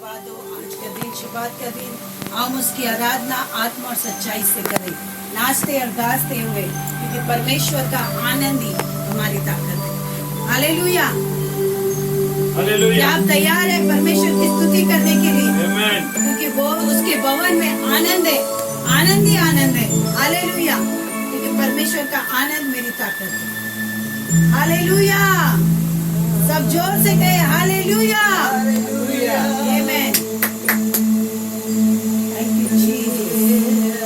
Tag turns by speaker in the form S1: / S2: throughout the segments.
S1: धन्यवाद हो। आज का दिन शुभात का दिन हम उसकी आराधना आत्मा और सच्चाई से करें, नाचते और गाते हुए, क्योंकि परमेश्वर का आनंद ही हमारी ताकत है। हालेलुया।
S2: हालेलुया।
S1: क्या आप तैयार हैं परमेश्वर की स्तुति करने के लिए?
S2: आमेन।
S1: क्योंकि वो उसके भवन में आनंद है, आनंद ही आनंद है। हालेलुया। क्योंकि परमेश्वर का आनंद मेरी ताकत है। हालेलुया। सब जोर से कहे hallelujah. Amen. Thank you Jesus.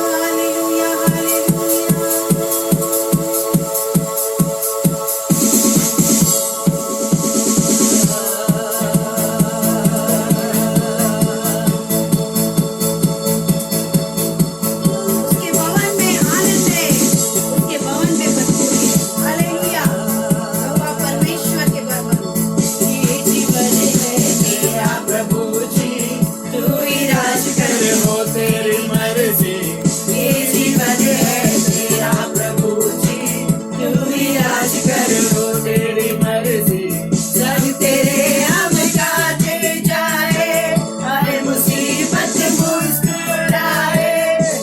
S1: Hallelujah hallelujah. उसके भवन में आनंद है, उसके भवन में भरपूरी है। हालेलुया। प्रभु परमेश्वर के भवन में ये जीवन है तेरा प्रभु जी, तू ही राज कर।
S2: हो तेरी मर्जी,
S1: ये जीवन है तेरा प्रभु जी, तू ही राज कर।
S2: हो तेरी मर्जी।
S1: सब तेरे हम गाते जाए, हर मुसीबत मुस्कुराए।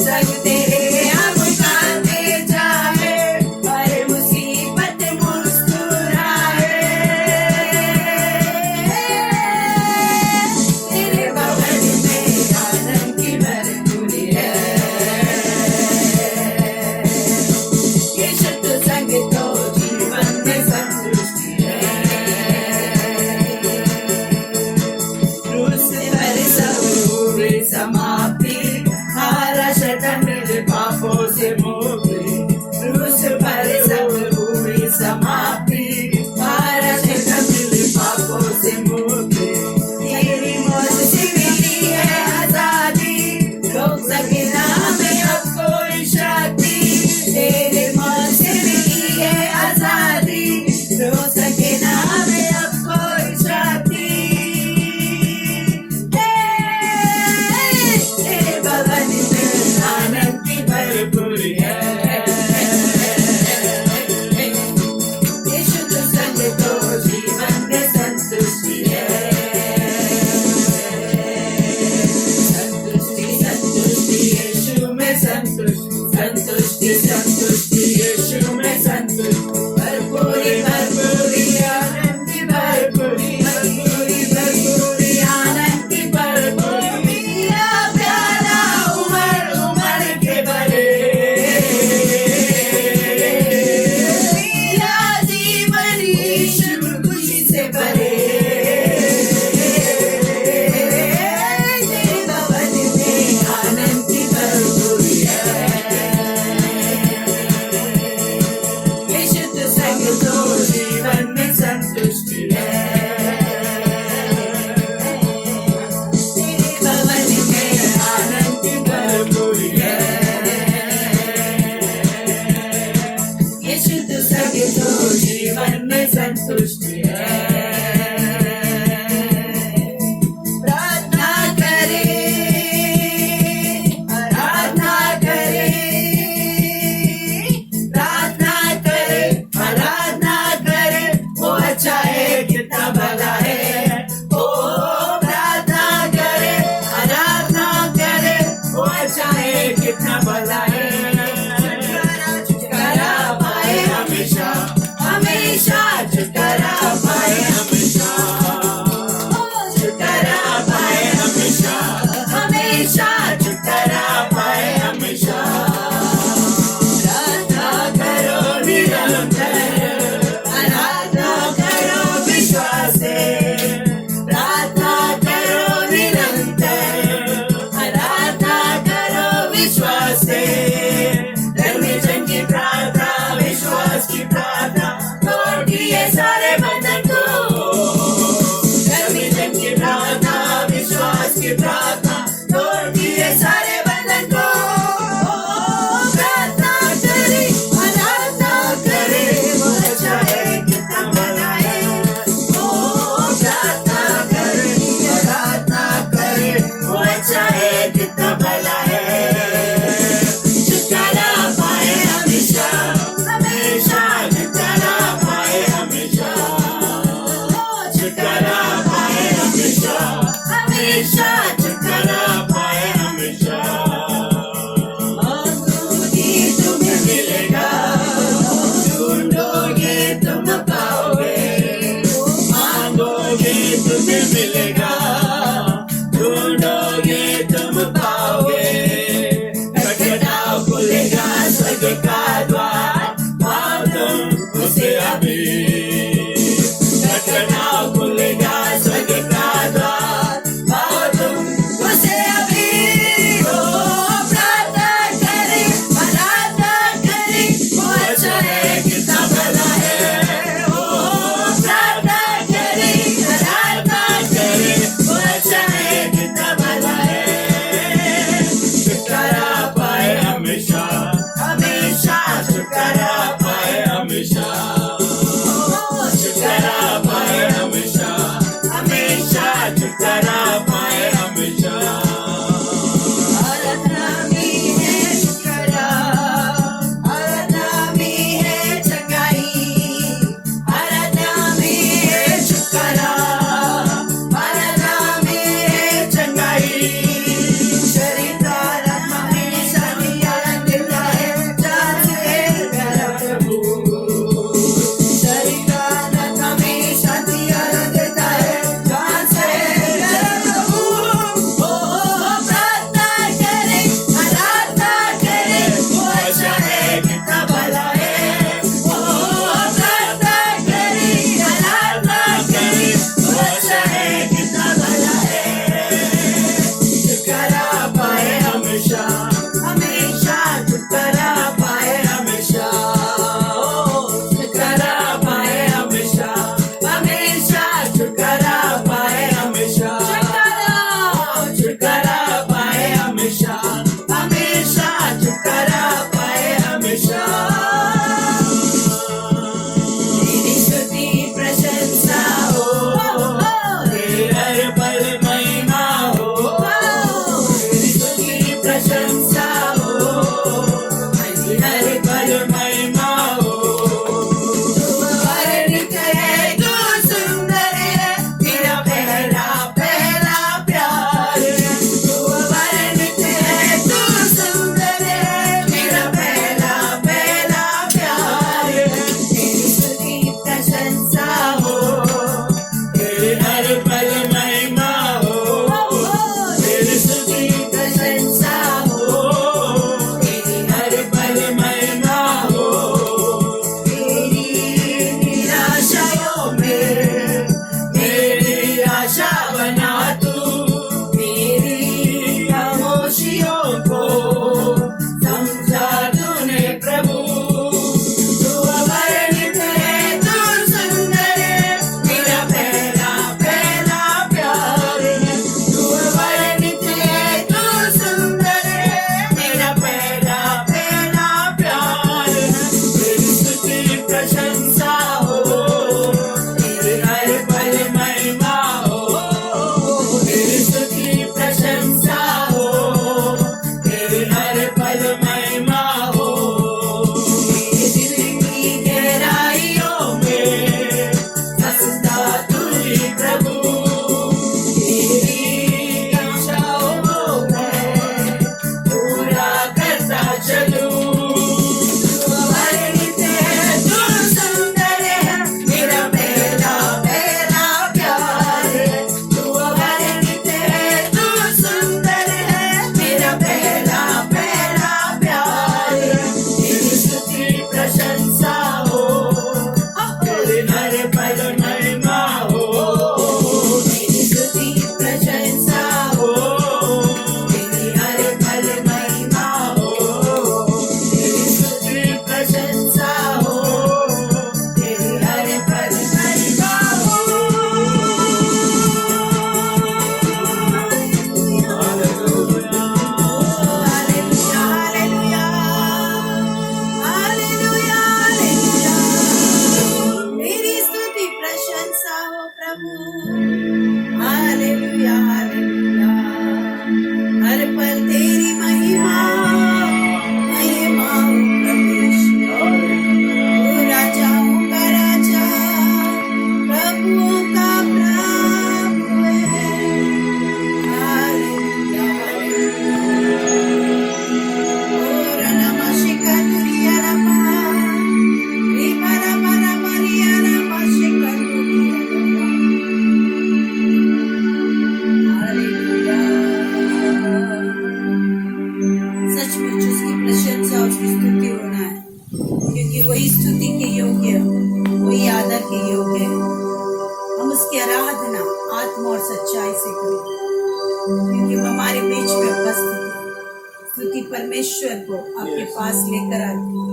S1: सब तेरे हम गाते जाए, हर मुसीबत मुस्कुराए। तेरे भवन में आनंद की भरपूरी है। यीशु तो संग तो जीवन में संतुष्टि है। क्रूस पर सब हुई समाप्ति, हमारा शरण मिल पापों से मुक्ति। क्रूस पर सब हुई समाप्ति, हमारा शरण मिल पापों से मुक्ति। तेरी मौत से मिली है आजादी, रोक सके ना हमें अब कोई शक्ति। तेरे मौत से मिली है आजादी, रोक सके ना हमें अब कोई शक्ति। तेरे भवन में आनंद की भरपूरी है। यीशु तो संग तो जीवन में संतुष्टि है। संतुष्टि संतुष्टि यीशु में संतुष्टि, संतुष्टि संतुष्टि यीशु में संतुष्टि। भरपूरी भरपूरी आनंद की भरपूरी, भरपूरी भरपूरी आनंद की भरपूरी। मेरा प्यारा उमर उमर के भरे, मेरा जीवन यीशु खुशी से भरे। तेरे भवन में आनंद की भरपूरी है। स्वर्ग का द्वार पाओ तुम उसे अभी। खटखटाओ खुलेगा स्वर्ग का द्वार पाओ तुम उसे अभी। ओ प्रार्थना करें वो अच्छा है कितना भला है। ओ प्रार्थना करें वो अच्छा है कितना भला है। छुटकारा पाए हमेशा हमेशा स्तुति होना है, क्योंकि वही स्तुति के योग्य, वही आदर के योग्य है। हम उसकी आराधना आत्मा और सच्चाई से करें, क्योंकि वो हमारे बीच में उपस्थित है। स्तुति परमेश्वर को आपके पास लेकर आते,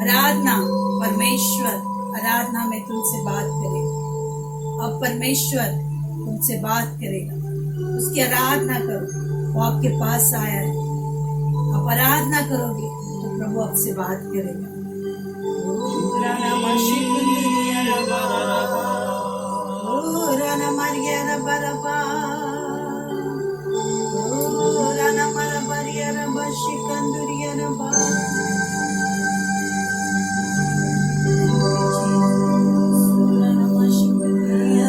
S1: आराधना परमेश्वर, आराधना में तुमसे बात करेगा। अब परमेश्वर तुमसे बात करेगा, उसकी आराधना करो, वो आपके पास आया है। आप आराधना करोगे तो प्रभु आपसे बात करेगा। राना मशिकुंदरिया रबा, ओ राना मरिया रबा रबा, ओ राना मरबरिया रबा शिकुंदरिया रबा। राना मशिकुंदरिया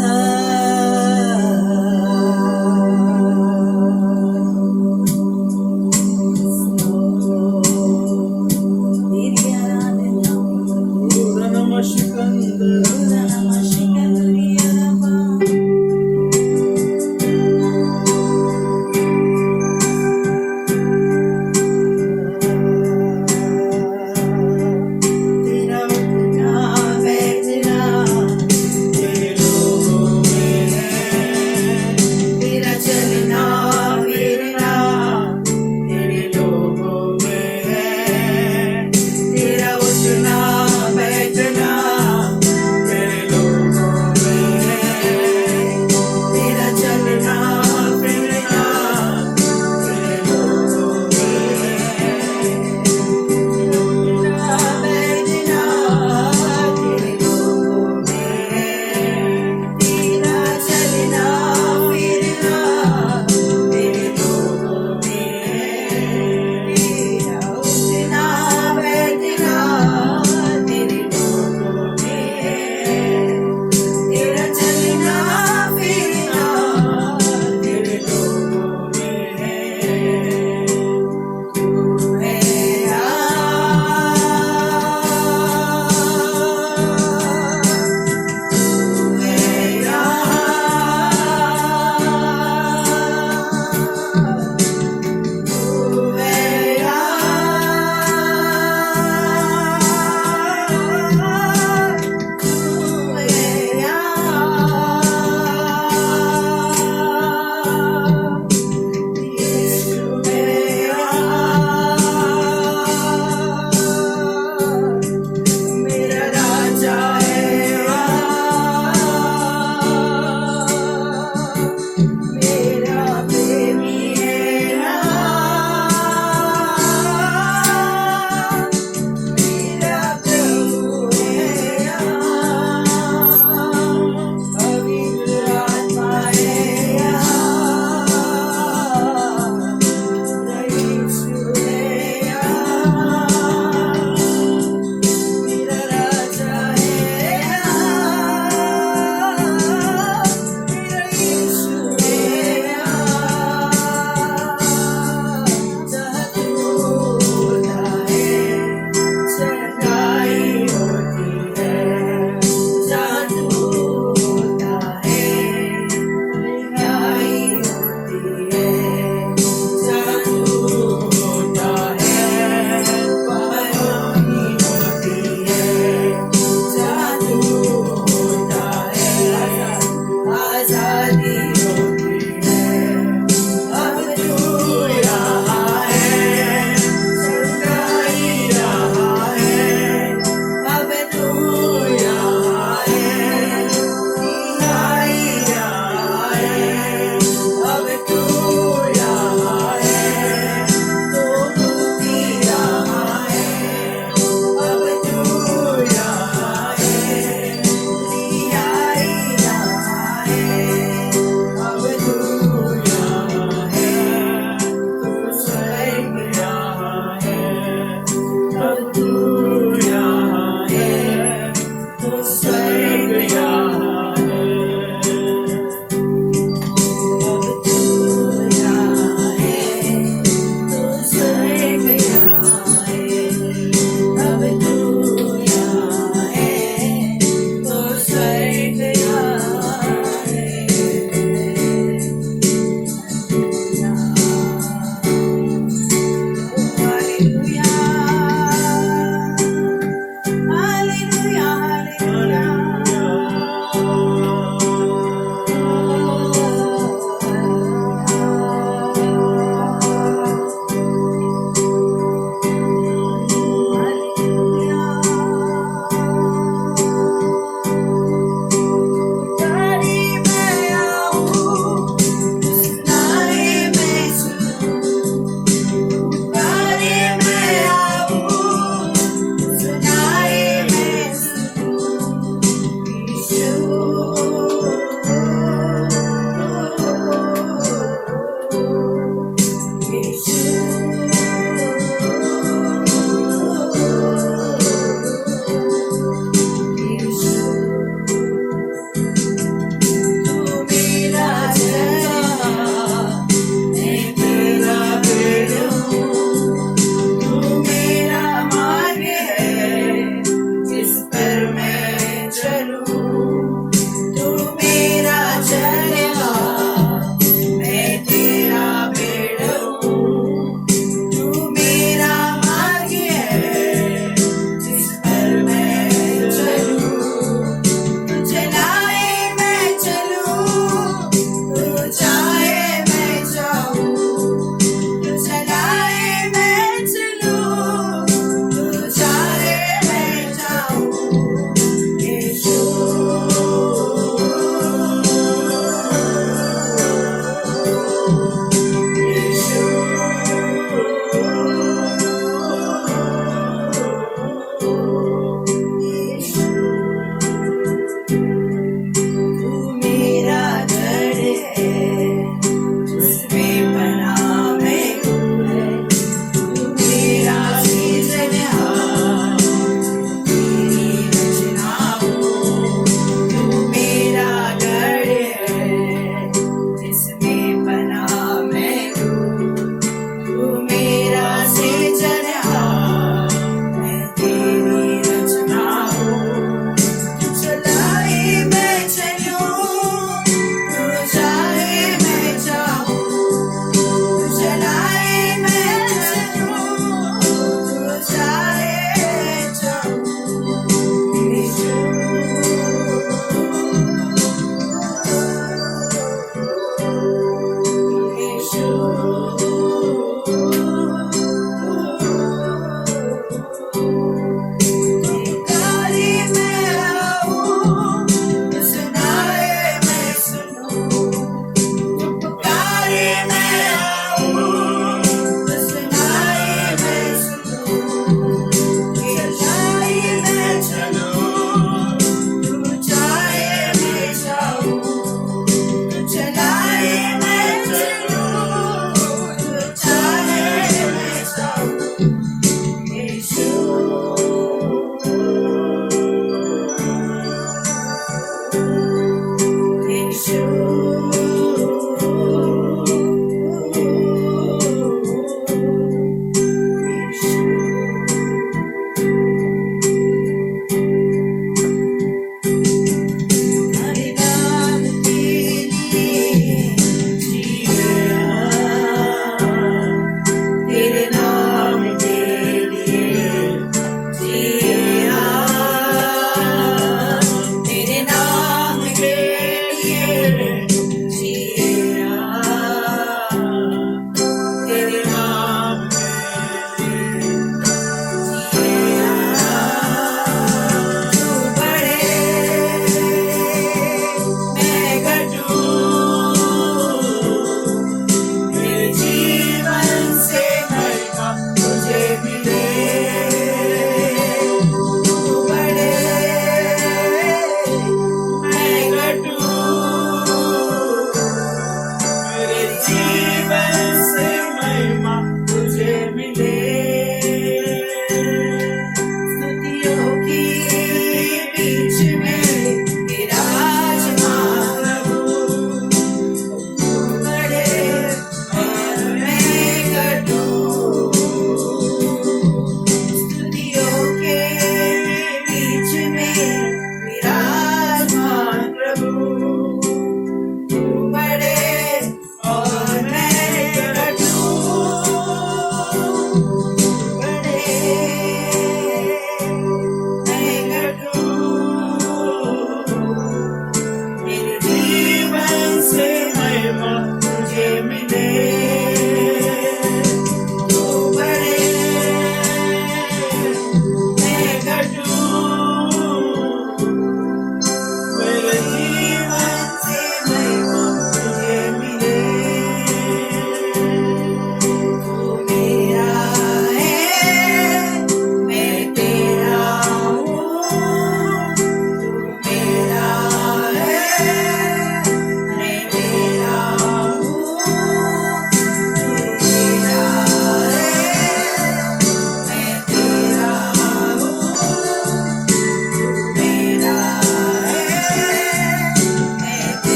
S1: तेरी आराधना, राना मशिकुंदरिया रबा।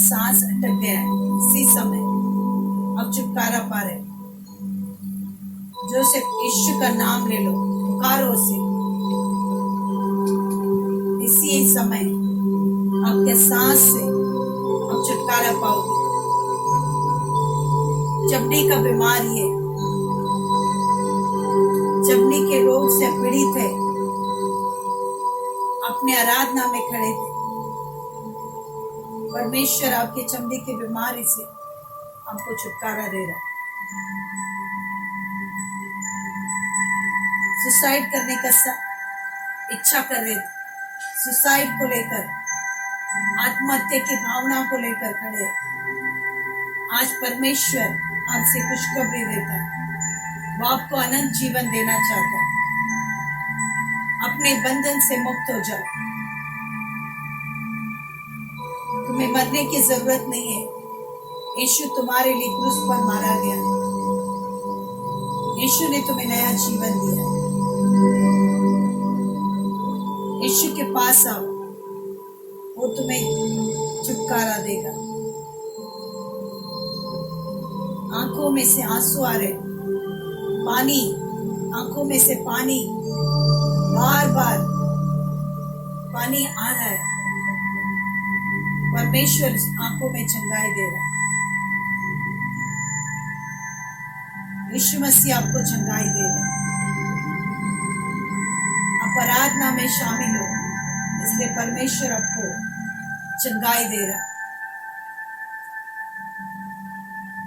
S1: सांस अटक गया है, इसी समय अब छुटकारा पा रहे। जो सिर्फ यीशु का नाम ले लो, पुकारो उसे, इसी समय आपके सांस से अब छुटकारा पाओगे। चमड़ी का बीमारी है, चमड़ी के रोग से पीड़ित है, अपने आराधना में खड़े थे, परमेश्वर आपके चमड़ी की बीमारी से आपको छुटकारा दे रहा। सुसाइड करने का इच्छा कर रहे थे, सुसाइड को लेकर, आत्महत्या की भावना को लेकर खड़े। आज परमेश्वर आपसे खुशखबरी देता है, वो आपको अनंत जीवन देना चाहता है। अपने बंधन से मुक्त हो जाओ, तुम्हें मरने की जरूरत नहीं है। यीशु तुम्हारे लिए क्रूस पर मारा गया, यीशु ने तुम्हें नया जीवन दिया। यीशु के पास आओ, वो तुम्हें छुटकारा देगा। आंखों में से आंसू आ रहे, पानी, आंखों में से पानी, बार बार पानी आ रहा है। परमेश्वर आंखों में चंगाई दे रहा है। यीशु मसीह आपको चंगाई दे रहा है। आप आराधना में शामिल हो, इसलिए परमेश्वर आपको चंगाई दे रहा है।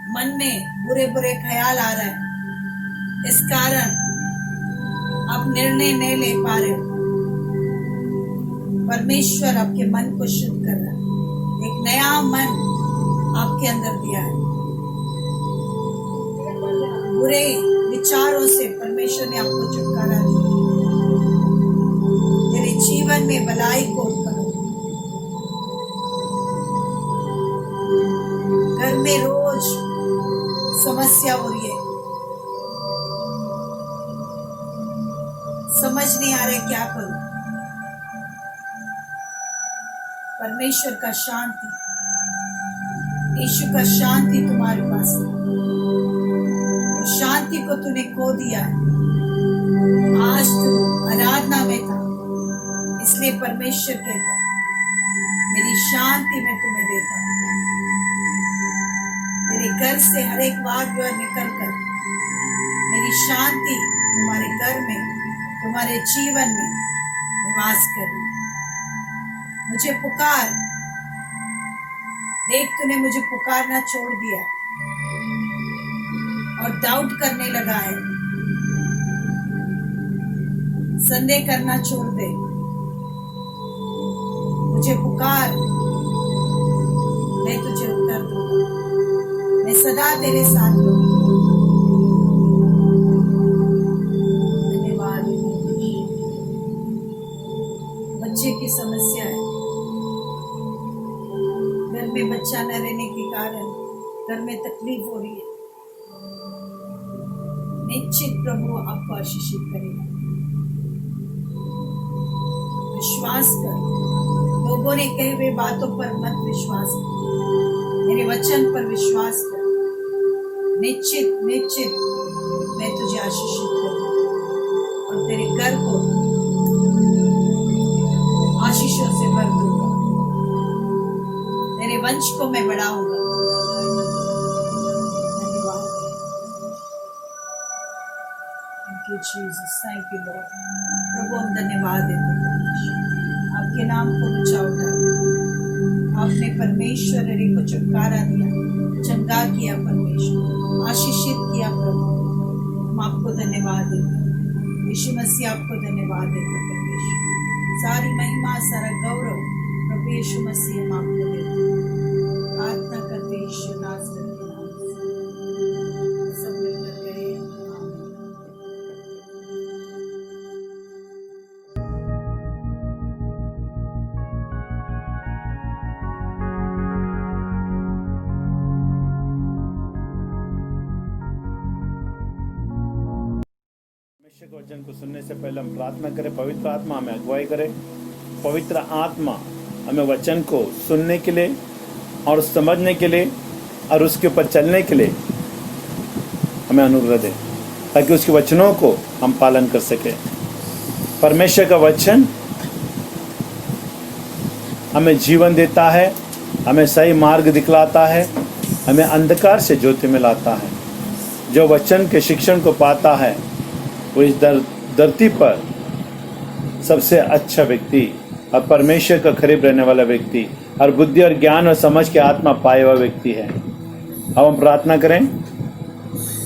S1: मन में बुरे बुरे ख्याल आ रहे हैं, इस कारण आप निर्णय नहीं ले पा रहे हो। परमेश्वर आपके मन को शुद्ध कर रहा है, एक नया मन आपके अंदर दिया है। बुरे विचारों से परमेश्वर ने आपको छुटकारा दिया। तेरे जीवन में भलाई को करो। घर में रोज समस्या हो रही है, समझ नहीं आ रहा क्या करूं। परमेश्वर का शांति, यीशु का शांति तुम्हारे पास है। और शांति को तूने खो दिया। आज तू आराधना में था, इसलिए परमेश्वर कहता है, मेरी शांति मैं तुम्हें देता हूँ। मेरे घर से हर एक वाद विवाद निकल कर मेरी शांति तुम्हारे घर में, तुम्हारे जीवन में निवास करे। मुझे पुकार, देख तूने मुझे पुकारना छोड़ दिया और डाउट करने लगा है। संदेह करना छोड़ दे, मुझे पुकार, मैं तुझे उत्तर दूंगा। मैं सदा तेरे साथ हूँ। धन्यवाद। बच्चे की समस्या है, घर में बच्चा न रहने के कारण घर में तकलीफ हो रही है। निश्चित प्रभु आपको आशीषित करेगा। विश्वास कर, लोगों ने कहे हुए बातों पर मत विश्वास कर, मेरे वचन पर विश्वास कर। निश्चित निश्चित मैं तुझे आशीषित करूंगा और तेरे घर को आशीषों से भर दूंगा। तेरे वंश को मैं बढ़ाऊंगा। धन्यवाद। Thank you Jesus, thank you Lord. प्रभु हम धन्यवाद देते हैं, आपके नाम को ऊंचा उठा। आपने परमेश्वर हरि को छुटकारा दिया, चंगा किया, परमेश्वर आशीषित किया। प्रभु हम आपको धन्यवाद देते हैं। यीशु मसीह आपको धन्यवाद देते हैं। परमेश्वर सारी महिमा, सारा गौरव प्रभु यीशु मसीह हम आपको देते हैं। प्रार्थना करते यीशु नासरत के नाम से सब मिलकर कहें आमीन।
S2: परमेश्वर के वचन को सुनने से पहले हम प्रार्थना करें। पवित्र आत्मा हमें अगुवाई करे। पवित्र आत्मा हमें वचन को सुनने के लिए और समझने के लिए और उसके ऊपर चलने के लिए हमें अनुग्रह दे, ताकि उसके वचनों को हम पालन कर सकें। परमेश्वर का वचन हमें जीवन देता है, हमें सही मार्ग दिखलाता है, हमें अंधकार से ज्योति में लाता है। जो वचन के शिक्षण को पाता है वो इस धरती पर सबसे अच्छा व्यक्ति और परमेश्वर का करीब रहने वाला व्यक्ति और बुद्धि और ज्ञान और समझ के आत्मा पाए हुआ व्यक्ति है। अब हम प्रार्थना करें।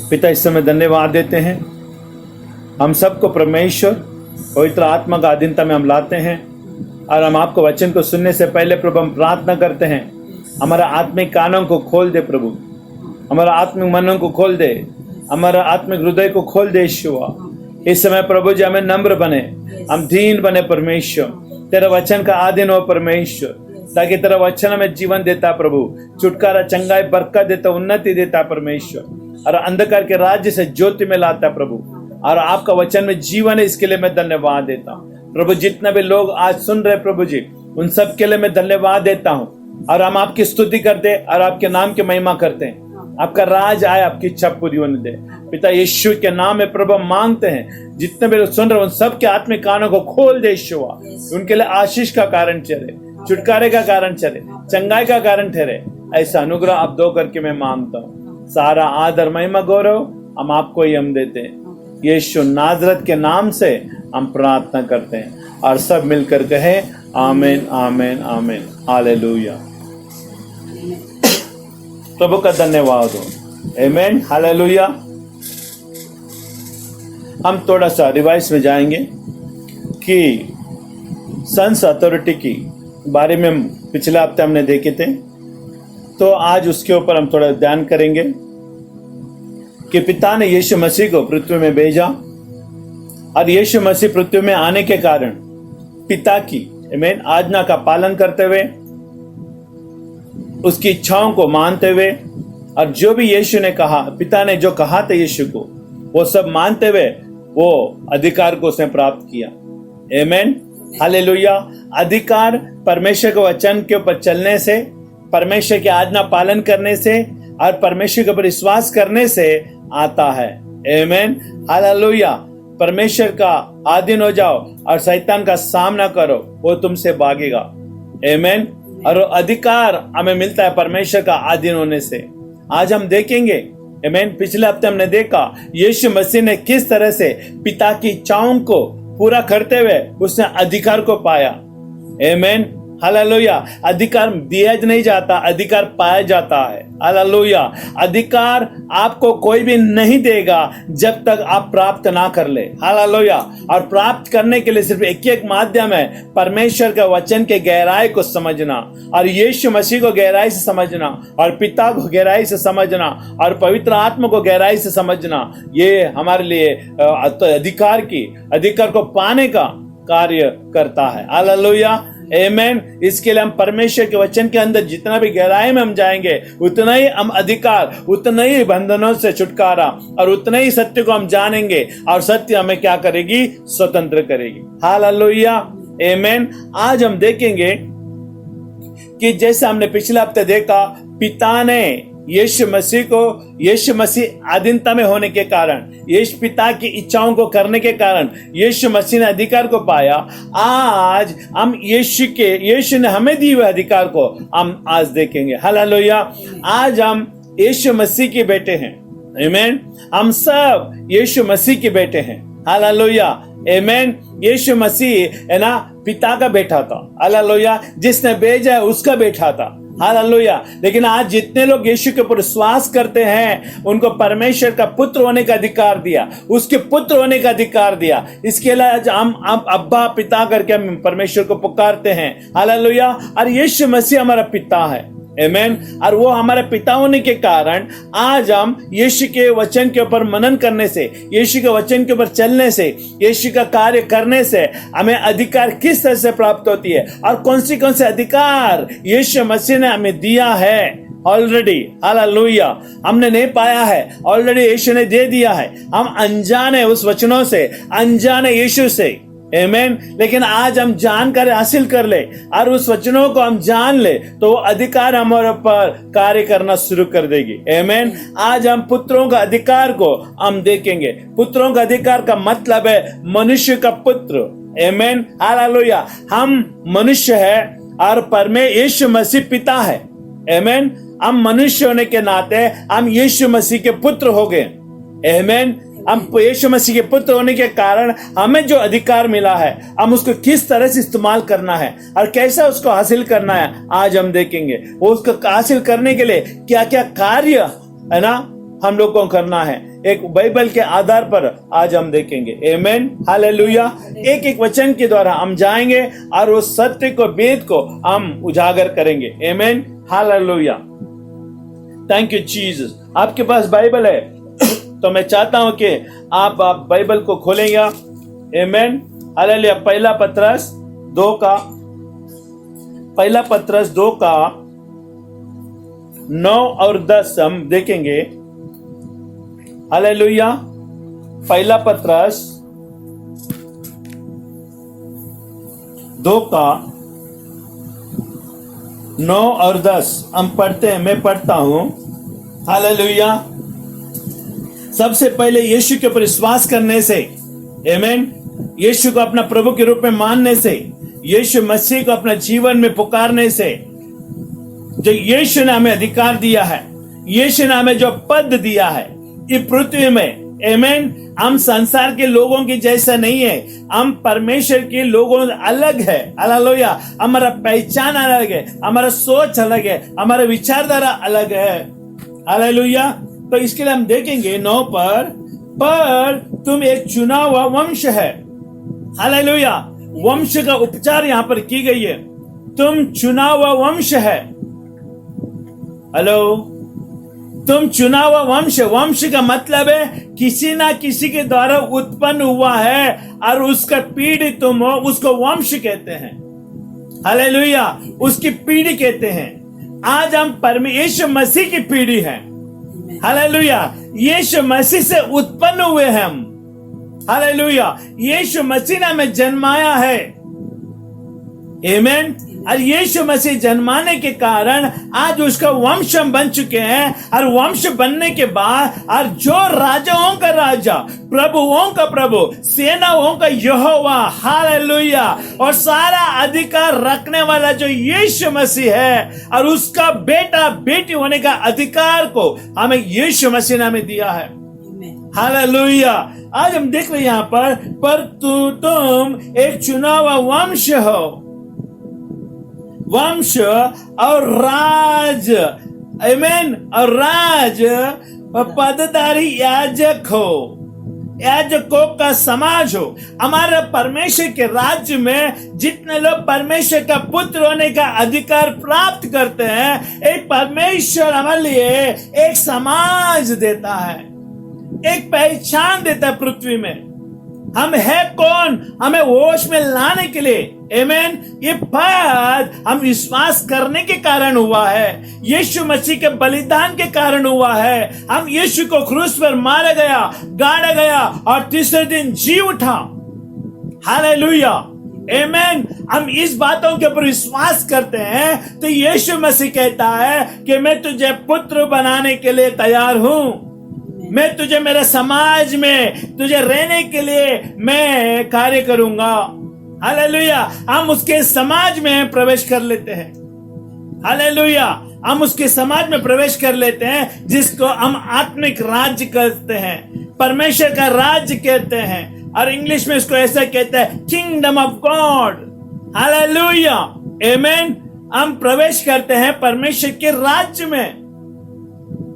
S2: पिता, इस समय धन्यवाद देते हैं, हम सबको परमेश्वर पवित्र आत्मा का अधीनता में हम लाते हैं और हम आपको वचन को सुनने से पहले प्रभु हम प्रार्थना करते हैं, हमारा आत्मिक कानों को खोल दे प्रभु, हमारा आत्मिक मनों को खोल दे, हमारा आत्मिक हृदय को खोल दे। यीशुआ, इस समय प्रभु जी हमें नम्र बने, हम दीन बने परमेश्वर, तेरा वचन का आधीन हो परमेश्वर, ताकि तेरा वचन हमें जीवन देता प्रभु, छुटकारा, चंगाई, बरकत देता, उन्नति देता परमेश्वर, और अंधकार के राज्य से ज्योति में लाता प्रभु, और आपका वचन में जीवन है। इसके लिए मैं धन्यवाद देता हूँ प्रभु। जितने भी लोग आज सुन रहे प्रभु जी, उन सब के लिए मैं धन्यवाद देता हूँ, और हम आपकी स्तुति करते और आपके नाम की महिमा करते हैं। आपका राज आए, आपकी इच्छा पूरी होने दे पिता, यीशु के नाम में प्रभु मांगते हैं। जितने भी लोग सुन रहे हैं उन सबके आत्मिक कानों को खोल दे यीशुआ, उनके लिए आशीष का कारण चले, छुटकारे का कारण चले, चंगाई का कारण ठहरे। ऐसा अनुग्रह आप दो करके मैं मांगता हूँ। सारा आदर, महिमा, गौरव हम आपको ही हम देते हैं। यीशु नाजरत के नाम से हम प्रार्थना करते हैं, और सब मिलकर कहे आमीन, आमीन, आमीन, हालेलुया। प्रभु का धन्यवाद हो, आमीन, हालेलुया। हम थोड़ा सा रिवाइज में जाएंगे कि सन्स अथॉरिटी की बारे में पिछले हफ्ते हमने देखे थे, तो आज उसके ऊपर हम थोड़ा ध्यान करेंगे कि पिता ने यीशु मसीह को पृथ्वी में भेजा, और यीशु मसीह पृथ्वी में आने के कारण पिता की आमीन आज्ञा का पालन करते हुए, उसकी इच्छाओं को मानते हुए, और जो भी यीशु ने कहा, पिता ने जो कहा था यीशु को, वो सब मानते हुए वो अधिकार को उसने प्राप्त किया। आमीन, हालेलुया। अधिकार परमेश्वर के वचन के ऊपर चलने से, परमेश्वर की आज्ञा पालन करने से और परमेश्वर के ऊपर विश्वास करने से आता है। आमीन, हालेलुया। परमेश्वर का अधीन हो जाओ और शैतान का सामना करो, वो तुमसे भागेगा। आमीन। और अधिकार हमें मिलता है परमेश्वर का अधीन होने से। आज हम देखेंगे, आमीन, पिछले हफ्ते हमने देखा यीशु मसीह ने किस तरह से पिता की इच्छाओं को पूरा करते हुए उसने अधिकार को पाया। आमीन, हालेलुया। अधिकार दिया नहीं जाता, अधिकार पाया जाता है। हालेलुया। अधिकार आपको कोई भी नहीं देगा जब तक आप प्राप्त ना कर ले। हालेलुया। और प्राप्त करने के लिए सिर्फ एक एक माध्यम है, परमेश्वर के वचन के गहराई को समझना, और यीशु मसीह को गहराई से समझना, और पिता को गहराई से समझना, और पवित्र आत्मा को गहराई से समझना। ये हमारे लिए अधिकार को पाने का कार्य करता है। हालेलुया, आमीन। इसके लिए हम परमेश्वर के वचन के अंदर जितना भी गहराई में हम जाएंगे, उतना ही हम अधिकार, उतना ही बंधनों से छुटकारा, और उतना ही सत्य को हम जानेंगे, और सत्य हमें क्या करेगी? स्वतंत्र करेगी। हालेलुया, आमीन। आज हम देखेंगे कि जैसे हमने पिछले हफ्ते देखा, पिता ने यीशु मसीह अधीनता में होने के कारण, यीशु पिता की इच्छाओं को करने के कारण यीशु मसीह ने अधिकार को पाया। आज हम यीशु ने हमें दिए हुए अधिकार को हम आज देखेंगे। हालेलुया। आज हम यीशु मसीह के बेटे हैं। आमीन। हम सब यीशु मसीह के बेटे हैं। हालेलुया, आमीन। यीशु मसीह है ना, पिता का बेटा था। हालेलुया। जिसने भेजा है उसका बेटा था। हालेलुया। लेकिन आज जितने लोग यीशु के ऊपर विश्वास करते हैं, उनको परमेश्वर का पुत्र होने का अधिकार दिया, उसके पुत्र होने का अधिकार दिया। इसके लिए आज हम अब्बा, पिता करके हम परमेश्वर को पुकारते हैं। हालेलुया। और यीशु मसीह हमारा पिता है। आमीन। और वो हमारे पिता होने के कारण आज हम यीशु के वचन के ऊपर मनन करने से, यीशु के वचन के ऊपर चलने से, यीशु का कार्य करने से हमें अधिकार किस तरह से प्राप्त होती है, और कौन से अधिकार यीशु मसीह ने हमें दिया है ऑलरेडी। हालेलुया। हमने नहीं पाया है, ऑलरेडी यीशु ने दे दिया है। हम अनजान है उस वचनों से, अनजान है यीशु से। आमेन। लेकिन आज हम जानकारी हासिल कर ले और उस वचनों को हम जान ले तो वो अधिकार हमारे ऊपर कार्य करना शुरू कर देगी। आमेन। आज हम पुत्रों का अधिकार को हम देखेंगे। पुत्रों का अधिकार का मतलब है मनुष्य का पुत्र। आमेन, हालेलुया। हम मनुष्य है और यीशु मसीह पिता है। आमेन। हम मनुष्य होने के नाते हम यीशु मसीह के पुत्र हो गए। आमेन। हम यीशु मसीह के पुत्र होने के कारण हमें जो अधिकार मिला है हम उसको किस तरह से इस्तेमाल करना है और कैसा उसको हासिल करना है आज हम देखेंगे। वो उसको हासिल करने के लिए क्या क्या कार्य है ना हम लोग को करना है, एक बाइबल के आधार पर आज हम देखेंगे। आमेन, हालेलुया। एक एक वचन के द्वारा हम जाएंगे और उस सत्य को, वेद को हम उजागर करेंगे। आमेन, हालेलुया। Thank you Jesus. आपके पास बाइबल है तो मैं चाहता हूं कि आप बाइबल को खोलेंगे। आमेन, हालेलुया। पहला पत्रस 2 का 9 और 10 हम देखेंगे। हालेलुया। पहला पत्रस 2 का 9 और 10 हम पढ़ते हैं। मैं पढ़ता हूं। हालेलुया। सबसे पहले यीशु के ऊपर विश्वास करने से, आमेन, यीशु को अपना प्रभु के रूप में मानने से, यीशु मसीह को अपना जीवन में पुकारने से, जो यीशु ने हमें अधिकार दिया है, यीशु ने हमें जो पद दिया है इस पृथ्वी में, आमेन, हम संसार के लोगों की जैसा नहीं है। हम परमेश्वर के लोगों से अलग है। हालेलुया। हमारा पहचान अलग है, हमारा सोच अलग है, हमारा विचारधारा अलग है। हालेलुया। तो इसके लिए हम देखेंगे 9 पर तुम एक चुना हुआ वंश है। हालेलुया। वंश का उपचार यहां पर की गई है। तुम चुना हुआ वंश है। हेलो, तुम चुना हुआ वंश। वंश का मतलब है किसी ना किसी के द्वारा उत्पन्न हुआ है और उसका पीढ़ी तुम हो, उसको वंश कहते हैं। हालेलुया। उसकी पीढ़ी कहते हैं। आज हम परमेश्वर मसीह की पीढ़ी है। हालेलुया। यीशु मसीह से उत्पन्न हुए हैं हम। हालेलुया। यीशु मसीह ने हमें जन्माया है। आमेन। और यीशु मसीह जन्माने के कारण आज उसका वंश हम बन चुके हैं। और वंश बनने के बाद और जो राजाओं का राजा, प्रभुओं का प्रभु, सेनाओं का यहोवा, हालेलुया, और सारा अधिकार रखने वाला जो यीशु मसीह है और उसका बेटा बेटी होने का अधिकार को हमें यीशु मसीह ने हमें दिया है। हालेलुया। आज हम देख रहे हैं यहाँ पर तुम एक चुना हुआ वंश हो, वंश और राज। आमेन। और राज पदधारी याजक हो, याजकों का समाज हो। हमारे परमेश्वर के राज्य में जितने लोग परमेश्वर का पुत्र होने का अधिकार प्राप्त करते हैं, एक परमेश्वर हमारे लिए एक समाज देता है, एक पहचान देता है पृथ्वी में। हम है कौन, हमें होश में लाने के लिए। आमेन। ये पद हम विश्वास करने के कारण हुआ है, यीशु मसीह के बलिदान के कारण हुआ है। हम यीशु को क्रूस पर मारा गया, गाड़ा गया और तीसरे दिन जी उठा। हालेलुया। आमेन। हम इस बातों के ऊपर विश्वास करते हैं तो यीशु मसीह कहता है कि मैं तुझे पुत्र बनाने के लिए तैयार हूं। मैं तुझे मेरे समाज में तुझे रहने के लिए मैं कार्य करूंगा। हालेलुया। हम उसके समाज में प्रवेश कर लेते हैं। हालेलुया। हम उसके समाज में प्रवेश कर लेते हैं जिसको हम आत्मिक राज्य कहते हैं, परमेश्वर का राज्य कहते हैं, और इंग्लिश में इसको ऐसा कहते हैं किंगडम ऑफ गॉड। हालेलुया। आमेन। हम प्रवेश करते हैं परमेश्वर के राज्य में।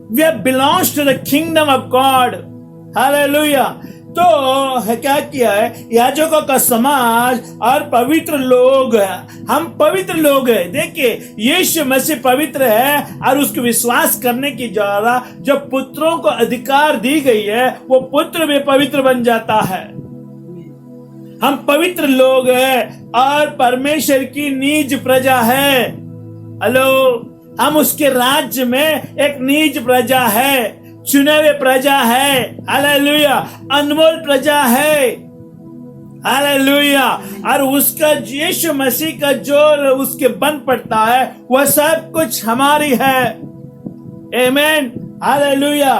S2: We belongs to the kingdom of God. Hallelujah. तो क्या किया है, याजकों का समाज और पवित्र लोग, हम पवित्र लोग हैं। देखिए यीशु मसीह पवित्र है और उसको विश्वास करने की द्वारा जो पुत्रों को अधिकार दी गई है वो पुत्र भी पवित्र बन जाता है। हम पवित्र लोग हैं और परमेश्वर की निज प्रजा है। हेलो, हम उसके राज्य में एक निज प्रजा है, चुने हुए प्रजा है। हालेलुया। अनमोल प्रजा है। हालेलुया। और उसका यीशु मसीह का जो उसके बन पड़ता है वह सब कुछ हमारी है। आमीन, हालेलुया।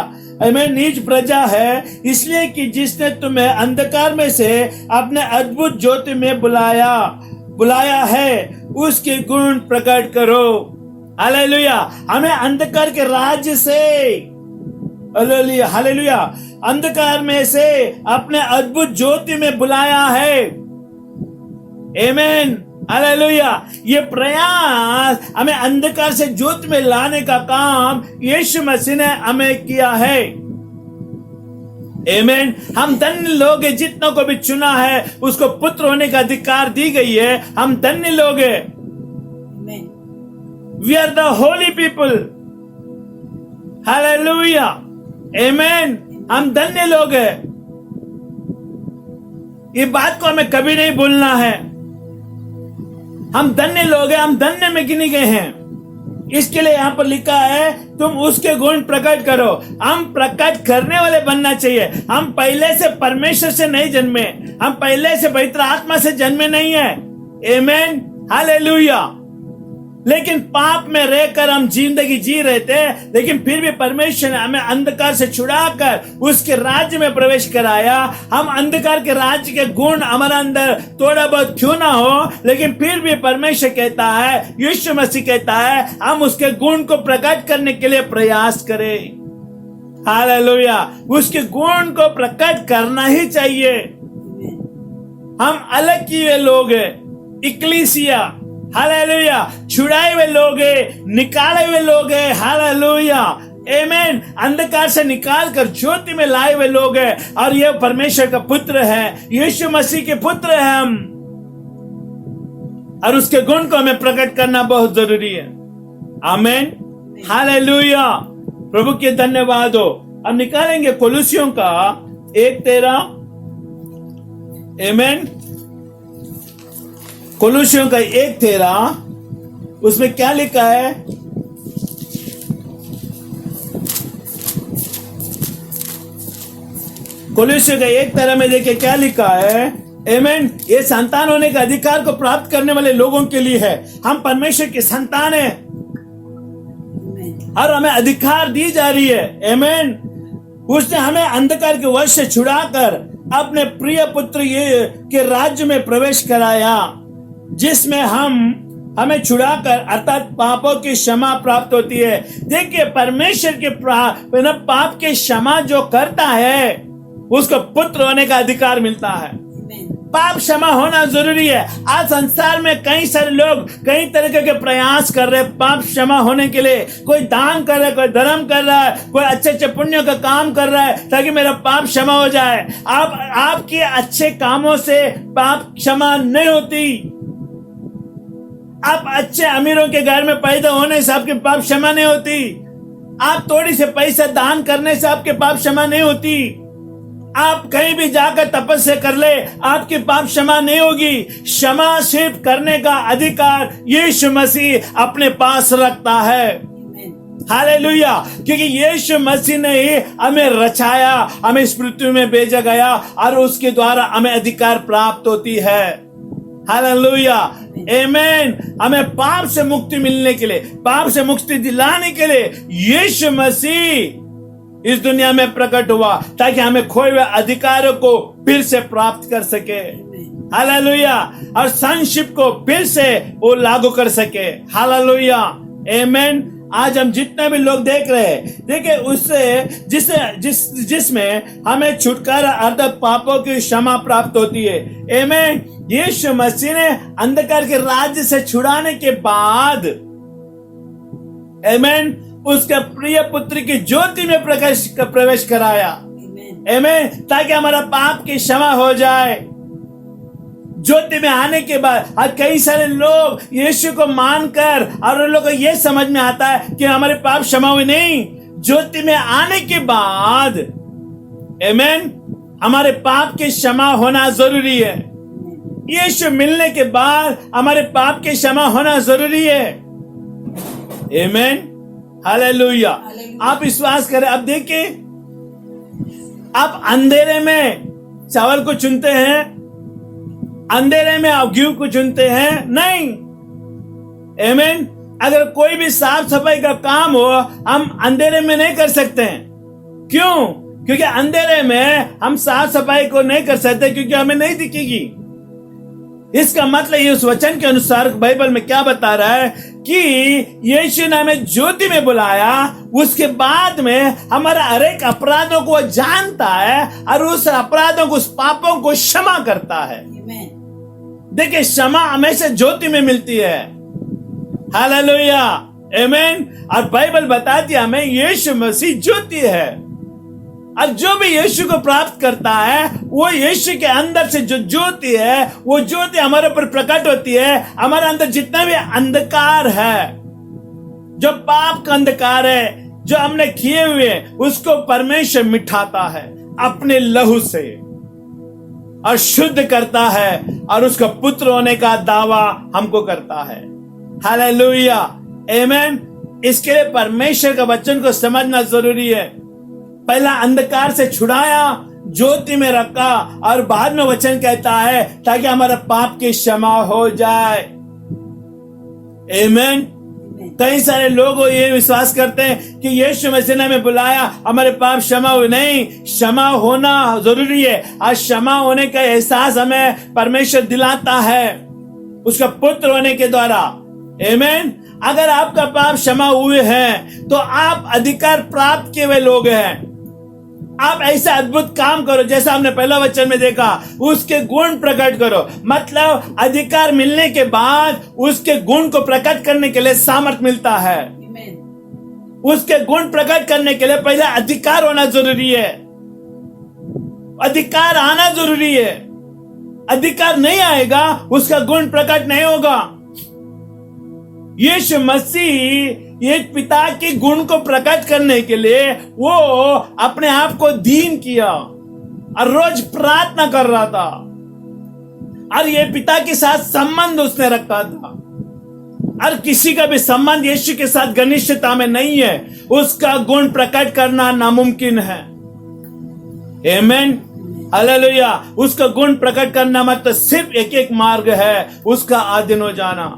S2: आमीन। नीच प्रजा है इसलिए कि जिसने तुम्हें अंधकार में से अपने अद्भुत ज्योति में बुलाया है, उसके गुण प्रकट करो। हालेलुया। हमें अंधकार के राज्य से, हालेलुया, हालेलुया, अंधकार में से अपने अद्भुत ज्योति में बुलाया है। आमीन, हालेलुया। ये प्रयास हमें अंधकार से ज्योति में लाने का काम यीशु मसीह ने हमें किया है। आमीन। हम धन्य लोग हैं, जितनों को भी चुना है उसको पुत्र होने का अधिकार दी गई है। हम धन्य लोग हैं। We are the holy people. Hallelujah, amen. हम धन्य लोग हैं। ये बात को हमें कभी नहीं भूलना है। हम धन्य लोग हैं, हम धन्य में गिने गए हैं। इसके लिए यहाँ पर लिखा है तुम उसके गुण प्रकट करो। हम प्रकट करने वाले बनना चाहिए। हम पहले से परमेश्वर से नहीं जन्मे, हम पहले से पवित्र आत्मा से जन्मे नहीं है। आमीन, हालेलुया। लेकिन पाप में रहकर हम जिंदगी जी रहे थे, लेकिन फिर भी परमेश्वर ने हमें अंधकार से छुड़ाकर उसके राज्य में प्रवेश कराया। हम अंधकार के राज्य के गुण हमारे अंदर थोड़ा बहुत क्यों ना हो, लेकिन फिर भी परमेश्वर कहता है, यीशु मसीह कहता है, हम उसके गुण को प्रकट करने के लिए प्रयास करें। हालेलुया। उसके गुण को प्रकट करना ही चाहिए। हम अलग किए लोग हैं, इक्लीसिया। हालेलुया। छुड़ाए हुए लोग हैं, निकाले हुए लोग हैं। हालेलुया, आमीन। अंधकार से निकाल कर ज्योति में लाए हुए लोग हैं। और ये परमेश्वर का पुत्र है, यीशु मसीह के पुत्र हैं हम। और उसके गुण को हमें प्रकट करना बहुत जरूरी है। आमीन, हालेलुया। प्रभु के धन्यवाद हो। अब निकालेंगे कोलोसियों का 1:13। आमीन। कोलोसियों का 1:13, उसमें क्या लिखा है? कोलोसियों का 1:13 में देखिए क्या लिखा है। आमीन। ये संतान होने का अधिकार को प्राप्त करने वाले लोगों के लिए है। हम परमेश्वर के संतान हैं और हमें अधिकार दी जा रही है। आमीन। उसने हमें अंधकार के वश से छुड़ाकर अपने प्रिय पुत्र के राज्य में प्रवेश कराया, जिसमें हमें छुड़ाकर अर्थात पापों की क्षमा प्राप्त होती है। देखिए, परमेश्वर के पाप की क्षमा जो करता है उसको पुत्र होने का अधिकार मिलता है। पाप क्षमा होना जरूरी है। आज संसार में कई सारे लोग कई तरह के प्रयास कर रहे हैं पाप क्षमा होने के लिए। कोई दान कर रहा है, कोई धर्म कर रहा है, कोई अच्छे अच्छे पुण्यों का काम कर रहा है ताकि मेरा पाप क्षमा हो जाए। आपके अच्छे कामों से पाप क्षमा नहीं होती। आप अच्छे अमीरों के घर में पैदा होने से आपके पाप क्षमा नहीं होती। आप थोड़ी से पैसा दान करने से आपके पाप क्षमा नहीं होती। आप कहीं भी जाकर तपस्या कर ले, आपकी पाप क्षमा नहीं होगी। क्षमा सिर्फ करने का अधिकार यीशु मसीह अपने पास रखता है। हालेलुया। क्योंकि यीशु मसीह ने ही हमें रचाया, हमें इस पृथ्वी में भेजा गया और उसके द्वारा हमें अधिकार प्राप्त होती है। हालेलुया, आमीन। हमें पाप से मुक्ति मिलने के लिए, पाप से मुक्ति दिलाने के लिए यीशु मसीह इस दुनिया में प्रकट हुआ ताकि हमें खोए हुए अधिकारों को फिर से प्राप्त कर सके। हालेलुया। और संशिप को फिर से वो लागू कर सके। हालेलुया, आमीन। आज हम जितने भी लोग देख रहे हैं, देखिए उससे जिसमें हमें छुटकारा अर्थात पापों की क्षमा प्राप्त होती है। आमीन। यीशु मसीह ने अंधकार के राज्य से छुड़ाने के बाद, आमीन, उसके प्रिय पुत्र की ज्योति में प्रवेश कराया। आमीन। ताकि हमारा पाप की क्षमा हो जाए। ज्योति में आने के बाद आज कई सारे लोग यीशु को मानकर और उन लोगों को यह समझ में आता है कि हमारे पाप क्षमा हुए नहीं। ज्योति में आने के बाद, आमीन, हमारे पाप की क्षमा होना जरूरी है। यीशु मिलने के बाद हमारे पाप की क्षमा होना जरूरी है। आमीन, हालेलुया। आप विश्वास करें। अब देखिए, आप अंधेरे में चावल को चुनते हैं अंधेरे में अवग्यू को चुनते हैं? नहीं। आमीन। अगर कोई भी साफ सफाई का काम हो, हम अंधेरे में नहीं कर सकते हैं। क्यों? क्योंकि अंधेरे में हम साफ सफाई को नहीं कर सकते, क्योंकि हमें नहीं दिखेगी। इसका मतलब ये उस वचन के अनुसार बाइबल में क्या बता रहा है कि यीशु ने हमें ज्योति में बुलाया, उसके बाद में हमारा हर एक अपराधों को जानता है और उस अपराधों को, उस पापों को क्षमा करता है। देखिए, क्षमा हमेशा ज्योति में मिलती है। हालेलुया, आमीन। और बाइबल बताती है हमें यीशु मसीह ज्योति है, और जो भी यीशु को प्राप्त करता है वो यीशु के अंदर से जो ज्योति है, वो ज्योति हमारे ऊपर प्रकट होती है। हमारे अंदर जितना भी अंधकार है, जो पाप का अंधकार है, जो हमने किए हुए, उसको परमेश्वर मिटाता है अपने लहू से और शुद्ध करता है, और उसका पुत्र होने का दावा हमको करता है। हालेलुया, आमीन। इसके लिए परमेश्वर का वचन को समझना जरूरी है। पहला अंधकार से छुड़ाया, ज्योति में रखा, और बाद में वचन कहता है ताकि हमारा पाप की क्षमा हो जाए। आमीन। कई सारे लोग ये विश्वास करते हैं कि यीशु मसीह ने हमें बुलाया, हमारे पाप क्षमा हुए। नहीं, क्षमा होना जरूरी है, और क्षमा होने का एहसास हमें परमेश्वर दिलाता है उसका पुत्र होने के द्वारा। आमीन। अगर आपका पाप क्षमा हुए हैं तो आप अधिकार प्राप्त किए हुए लोग हैं। आप ऐसा अद्भुत काम करो जैसा हमने पहला वचन में देखा, उसके गुण प्रकट करो। मतलब अधिकार मिलने के बाद उसके गुण को प्रकट करने के लिए सामर्थ मिलता है। उसके गुण प्रकट करने के लिए पहले अधिकार होना जरूरी है, अधिकार आना जरूरी है। अधिकार नहीं आएगा, उसका गुण प्रकट नहीं होगा। यीशु मसीह ये पिता के गुण को प्रकट करने के लिए वो अपने आप को दीन किया और रोज प्रार्थना कर रहा था, और ये पिता के साथ संबंध उसने रखा था। और किसी का भी संबंध यीशु के साथ घनिष्ठता में नहीं है, उसका गुण प्रकट करना नामुमकिन है। आमीन, हालेलुया। उसका गुण प्रकट करना मतलब सिर्फ एक मार्ग है, उसका अधीन हो जाना।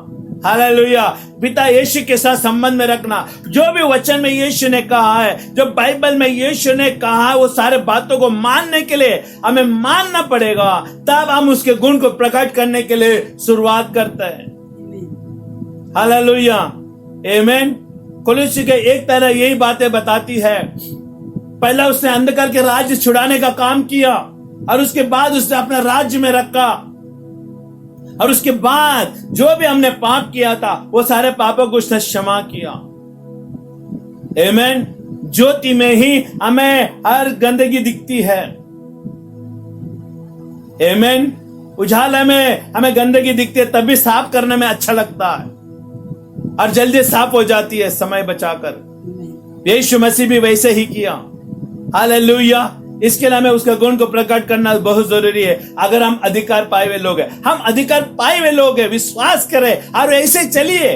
S2: हालेलुया। पिता यीशु के साथ संबंध में रखना। जो भी वचन में यीशु ने कहा है, जो बाइबल में यीशु ने कहा है, वो सारे बातों को मानने के लिए हमें मानना पड़ेगा, तब हम उसके गुण को प्रकट करने के लिए शुरुआत करते हैं। हालेलुया, आमीन। कोलोसी के 1 यही बातें बताती है। पहला उसने अंधकार के राज्य छुड़ाने का काम किया, और उसके बाद उसने अपना राज्य में रखा, और उसके बाद जो भी हमने पाप किया था वो सारे पापों को उसने क्षमा किया। आमीन। ज्योति में ही हमें हर गंदगी दिखती है। आमीन। उजाले में हमें गंदगी दिखती है, तभी साफ करने में अच्छा लगता है और जल्दी साफ हो जाती है समय बचाकर। यीशु मसीह भी वैसे ही किया। हालेलुया। इसके लिए हमें उसका गुण को प्रकट करना बहुत जरूरी है। अगर हम अधिकार पाए हुए लोग हैं, हम अधिकार पाए हुए लोग हैं, विश्वास करें और ऐसे चलिए।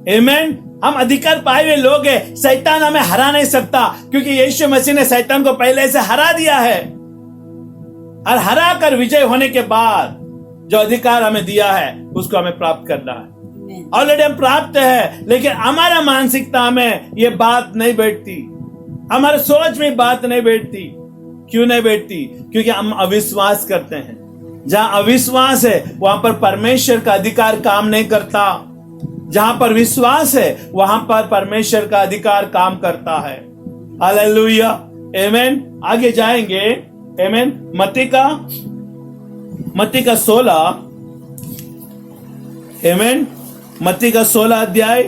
S2: आमीन। हम अधिकार पाए हुए लोग हैं, शैतान हमें हरा नहीं सकता, क्योंकि यीशु मसीह ने शैतान को पहले से हरा दिया है, और हरा कर विजय होने के बाद जो अधिकार हमें दिया है उसको हमें प्राप्त करना है। ऑलरेडी हम प्राप्त है, लेकिन हमारा मानसिकता में ये बात नहीं बैठती, हमारे सोच में बात नहीं बैठती। क्यों नहीं बैठती? क्योंकि हम अविश्वास करते हैं। जहां अविश्वास है वहां पर परमेश्वर का अधिकार काम नहीं करता। जहां पर विश्वास है वहां पर परमेश्वर का अधिकार काम करता है। हालेलुया, आमीन। आगे जाएंगे। आमीन। मत्ती का 16, आमीन, मत्ती का 16 अध्याय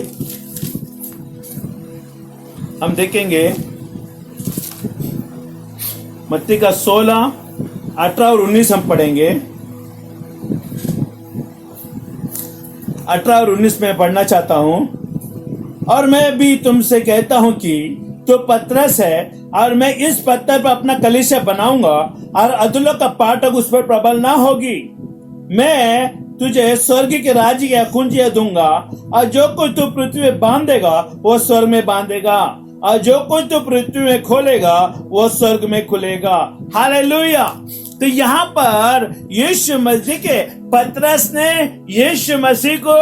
S2: हम देखेंगे। मत्ती का 16, 18 और 19 हम पढ़ेंगे। 18 और 19 में पढ़ना चाहता हूं। और मैं भी तुमसे कहता हूं कि तो पतरस है, और मैं इस पत्थर पर अपना कलीसिया बनाऊंगा, और अधोलोक का फाटक उस पर प्रबल ना होगी। मैं तुझे स्वर्ग के राज्य की कुंजियां दूंगा, और जो कुछ तू पृथ्वी में बांधेगा वो स्वर्ग में बांधेगा, और जो कुछ तू पृथ्वी में खोलेगा वो स्वर्ग में खुलेगा। हालेलुया। तो यहाँ पर यीशु मसीह के पतरस ने यीशु मसीह को,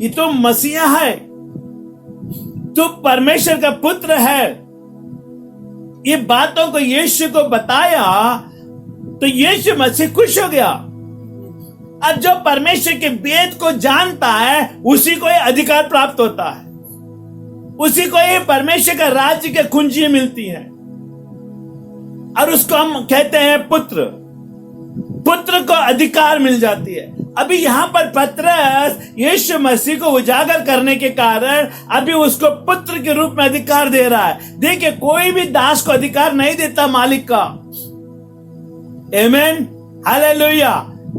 S2: ये तो मसीहा है, तू परमेश्वर का पुत्र है, ये बातों को यीशु को बताया तो यीशु मसीह खुश हो गया। अब जो परमेश्वर के वेद को जानता है उसी को ये अधिकार प्राप्त होता है, उसी को ये परमेश्वर का राज्य की कुंजी मिलती है और उसको हम कहते हैं पुत्र। पुत्र को अधिकार मिल जाती है। अभी यहां पर पतरस यीशु मसीह को उजागर करने के कारण अभी उसको पुत्र के रूप में अधिकार दे रहा है। देखिए, कोई भी दास को अधिकार नहीं देता मालिक का, आमीन, हालेलुया,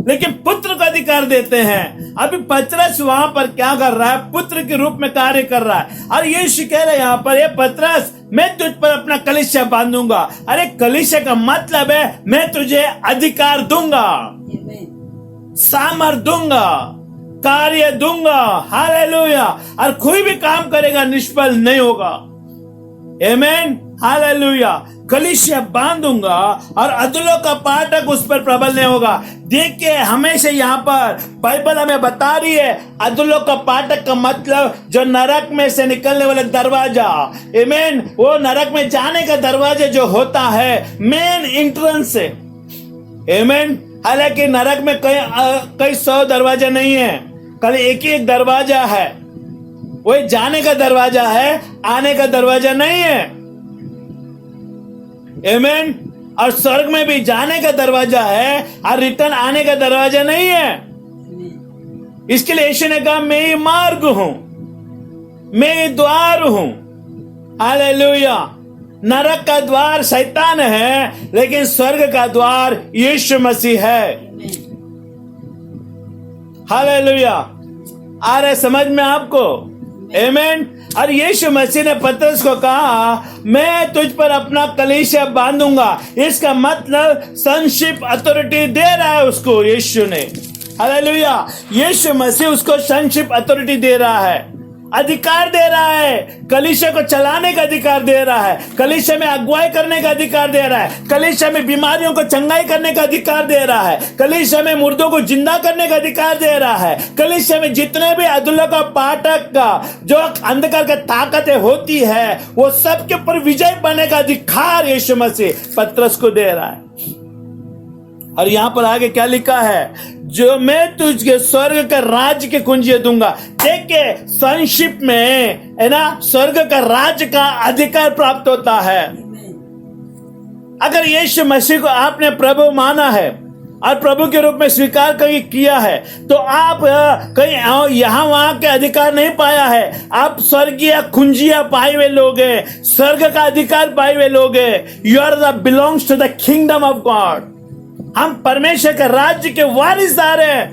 S2: लेकिन पुत्र को अधिकार देते हैं। अभी पतरस वहां पर क्या कर रहा है? पुत्र के रूप में कार्य कर रहा है। और यीशु कह रहा है यहाँ पर, ये पतरस, मैं तुझ पर अपना कलीसिया बांधूंगा। अरे कलीसिया का मतलब है मैं तुझे अधिकार दूंगा, सामर्थ दूंगा, कार्य दूंगा, हालेलुया, और कोई भी काम करेगा निष्फल नहीं होगा, आमीन, हालेलुया। कलीसिया बांधूंगा और अदलों का पाठक उस पर प्रबल नहीं होगा। देखिए, हमेशा यहाँ पर बाइबल हमें बता रही है अदलों का पाठक का मतलब जो नरक में से निकलने वाला दरवाजा, आमीन, वो नरक में जाने का दरवाजा जो होता है, मेन एंट्रेंस से, आमीन। हालांकि नरक में कई 100 दरवाजा नहीं है, कल एक ही एक दरवाजा है, वही जाने का दरवाजा है, आने का दरवाजा नहीं है, आमीन। और स्वर्ग में भी जाने का दरवाजा है और रिटर्न आने का दरवाजा नहीं है। इसके लिए यीशु ने कहा, मैं ये मार्ग हूं, मैं ये द्वार हूं, हालेलुया। नरक का द्वार शैतान है, लेकिन स्वर्ग का द्वार यीशु मसीह है, हालेलुया। आ रहे समझ में आपको, आमीन। और यीशु मसीह ने पतरस को कहा, मैं तुझ पर अपना कलीसिया बांधूंगा। इसका मतलब संशिप अथॉरिटी दे रहा है उसको यीशु ने, हालेलुया। यीशु मसीह उसको संशिप अथॉरिटी दे रहा है, अधिकार दे रहा है, कलीसिया को चलाने का अधिकार दे रहा है, कलीसिया में अगुवाई करने का अधिकार दे रहा है, कलीसिया में बीमारियों को चंगाई करने का अधिकार दे रहा है, कलीसिया में मुर्दों को जिंदा करने का अधिकार दे रहा है, कलीसिया में जितने भी अदलों का पाठक का जो अंधकार की ताकतें होती है वो सबके ऊपर विजय पाने का अधिकार यीशु मसीह पतरस को दे रहा है। और यहां पर आगे क्या लिखा है? जो मैं तुझे स्वर्ग का राज्य के कुंजी दूंगा। देखिए, संक्षिप्त में है ना, स्वर्ग का राज्य का अधिकार प्राप्त होता है। अगर यीशु मसीह को आपने प्रभु माना है और प्रभु के रूप में स्वीकार किया है, तो आप कहीं यहाँ वहां के अधिकार नहीं पाया है, आप स्वर्गीय कुंजिया पाए हुए लोग हैं, स्वर्ग का अधिकार पाए हुए लोग हैं। You are the belongs to the kingdom of God. हम परमेश्वर के राज्य के वारिसदार हैं।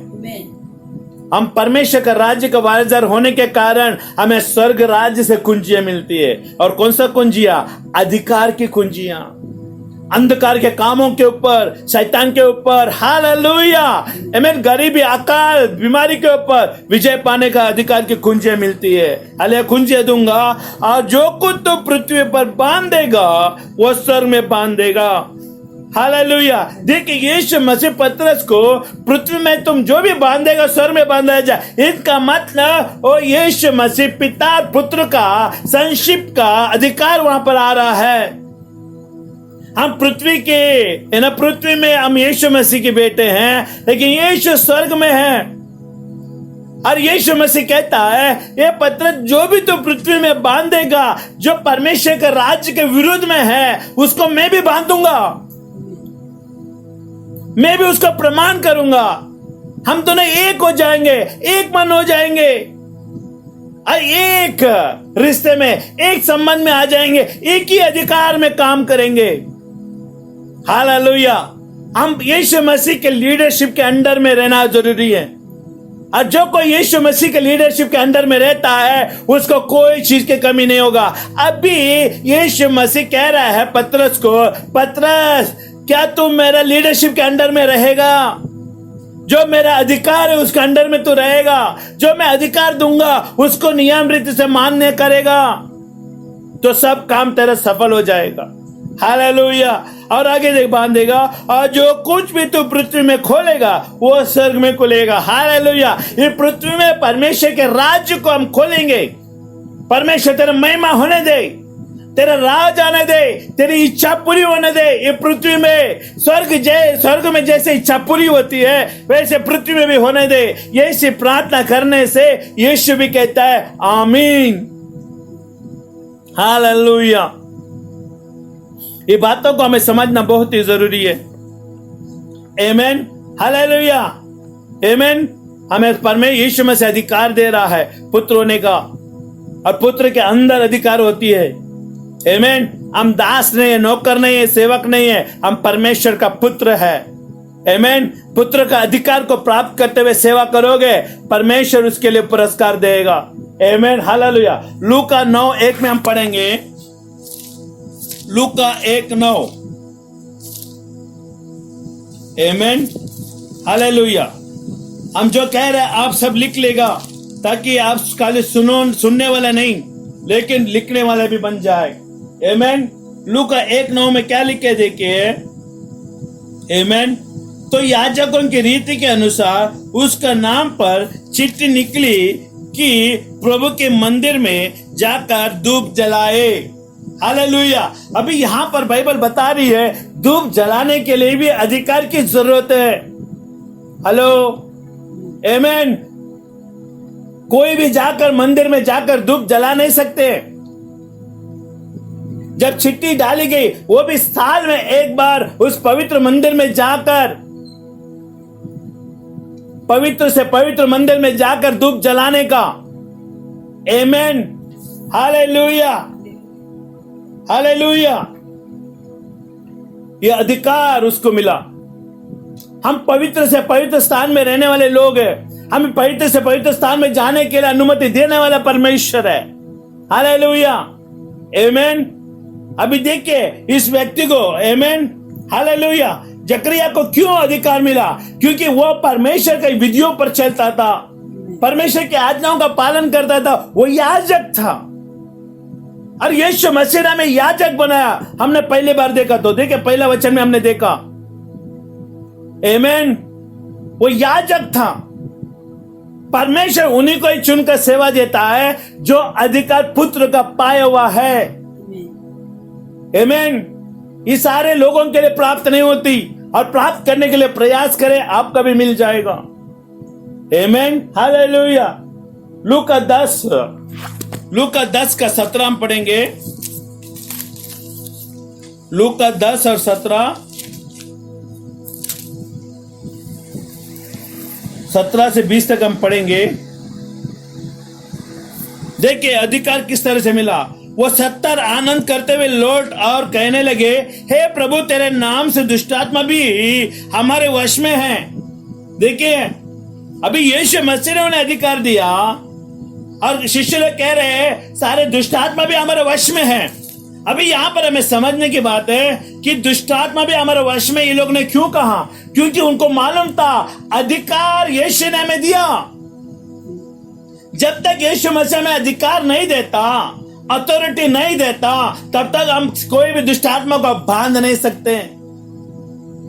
S2: हम परमेश्वर का राज्य का वारिसदार होने के कारण हमें स्वर्ग राज्य से कुंजियां मिलती है। और कौन सा कुंजियां? अधिकार की कुंजियां, अंधकार के कामों के ऊपर, शैतान के ऊपर, हालेलुया, आमीन, गरीबी, अकाल, बीमारी के ऊपर विजय पाने का अधिकार की कुंजियां मिलती है। हाले कुंजियां दूंगा, और जो कुछ तो पृथ्वी पर बांधेगा वो स्वर्ग में बांध देगा, हालेलुया। देखिए, यीशु मसीह पतरस को पृथ्वी में तुम जो भी बांधेगा स्वर्ग में बांधा जाए। इसका मतलब वो यीशु मसीह पिता और पुत्र का संक्षिप्त का अधिकार वहां पर आ रहा है। हम पृथ्वी के ना, पृथ्वी में हम यीशु मसीह के बेटे हैं, लेकिन यीशु स्वर्ग में है। और यीशु मसीह कहता है, ये पतरस जो भी तू पृथ्वी में बांधेगा जो परमेश्वर के राज्य के विरुद्ध में है, उसको मैं भी बांधूंगा, मैं भी उसका प्रमाण करूंगा। हम दोनों एक हो जाएंगे, एक मन हो जाएंगे और एक रिश्ते में, एक संबंध में आ जाएंगे, एक ही अधिकार में काम करेंगे, हालेलुया। हम यीशु मसीह के लीडरशिप के अंडर में रहना जरूरी है। और जो कोई यीशु मसीह के लीडरशिप के अंडर में रहता है उसको कोई चीज की कमी नहीं होगा। अभी यीशु मसीह कह रहा है पतरस को, पतरस क्या तुम मेरा लीडरशिप के अंडर में रहेगा? जो मेरा अधिकार है उसके अंडर में तू रहेगा, जो मैं अधिकार दूंगा उसको नियम रीति से मान्य करेगा, तो सब काम तेरा सफल हो जाएगा। हालेलुया। और आगे देख बांधेगा, और जो कुछ भी तू पृथ्वी में खोलेगा वो स्वर्ग में खुलेगा। हालेलुया। ये पृथ्वी में परमेश्वर के राज्य को हम खोलेंगे। परमेश्वर तेरा महिमा होने दे, तेरा राज आने दे, तेरी इच्छा पूरी होने दे। ये पृथ्वी में स्वर्ग में जैसे इच्छा पूरी होती है वैसे पृथ्वी में भी होने दे। यही प्रार्थना करने से यीशु भी कहता है आमीन। हालेलुया। ये बातों को हमें समझना बहुत ही जरूरी है। आमीन। हालेलुया। आमीन। हमें परमेश्वर यीशु में से अधिकार दे रहा है पुत्र होने का, और पुत्र के अंदर अधिकार होती है। आमीन। हम दास नहीं है, नौकर नहीं है, सेवक नहीं है, हम परमेश्वर का पुत्र है। आमीन। पुत्र का अधिकार को प्राप्त करते हुए सेवा करोगे, परमेश्वर उसके लिए पुरस्कार देगा। आमीन। हालेलुया। लूका 9:1 में हम पढ़ेंगे, लूका 1:9। आमीन। हालेलुया। हम जो कह रहे हैं आप सब लिख लेगा, ताकि आप खाली सुनने वाला नहीं लेकिन लिखने वाला भी बन जाए। आमीन। लूका 1:9 में क्या लिखे देखिए। आमीन। तो याजकों की रीति के अनुसार उसका नाम पर चिट्ठी निकली कि प्रभु के मंदिर में जाकर धूप जलाए। हालेलुया। अभी यहां पर बाइबल बता रही है धूप जलाने के लिए भी अधिकार की जरूरत है। हेलो। आमीन। कोई भी जाकर मंदिर में जाकर धूप जला नहीं सकते। जब चिट्ठी डाली गई वो भी साल में एक बार उस पवित्र मंदिर में जाकर, पवित्र से पवित्र मंदिर में जाकर धूप जलाने का। आमीन। हालेलुया। हालेलुया। यह अधिकार उसको मिला। हम पवित्र से पवित्र स्थान में रहने वाले लोग हैं। हमें पवित्र से पवित्र स्थान में जाने के लिए अनुमति देने वाला परमेश्वर है। हालेलुया। आमीन। अभी देखिए इस व्यक्ति को। आमीन। हालेलुया। जकरिया को क्यों अधिकार मिला? क्योंकि वो परमेश्वर के विधियों पर चलता था, परमेश्वर की आज्ञाओं का पालन करता था, वो याजक था। और यीशु मसीह में याजक बनाया। हमने पहली बार देखा, तो देखिए पहला वचन में हमने देखा। आमीन। वो याजक था। परमेश्वर उन्हीं को ही चुनकर सेवा देता है जो अधिकार पुत्र का पाया हुआ है। आमीन। ये सारे लोगों के लिए प्राप्त नहीं होती, और प्राप्त करने के लिए प्रयास करें, आपका भी मिल जाएगा। आमीन। हालेलुया। लूका 10 का 17 हम पढ़ेंगे। लूका 10 और 17 से 20 तक हम पढ़ेंगे। देखिए अधिकार किस तरह से मिला। वो 70 आनंद करते हुए लौट और कहने लगे, हे प्रभु तेरे नाम से दुष्टात्मा भी हमारे वश में है। देखिए अभी यीशु मसीह ने उन्हें अधिकार दिया, और शिष्य लोग कह रहे हैं सारे दुष्टात्मा भी हमारे वश में है। अभी यहाँ पर हमें समझने की बात है कि दुष्टात्मा भी हमारे वश में, ये लोग ने क्यों कहा? क्योंकि उनको मालूम था अधिकार यीशु ने हमें दिया। जब तक यीशु मसीह में अधिकार नहीं देता, अथॉरिटी नहीं देता, तब तक हम कोई भी दुष्टात्मा को बांध नहीं सकते।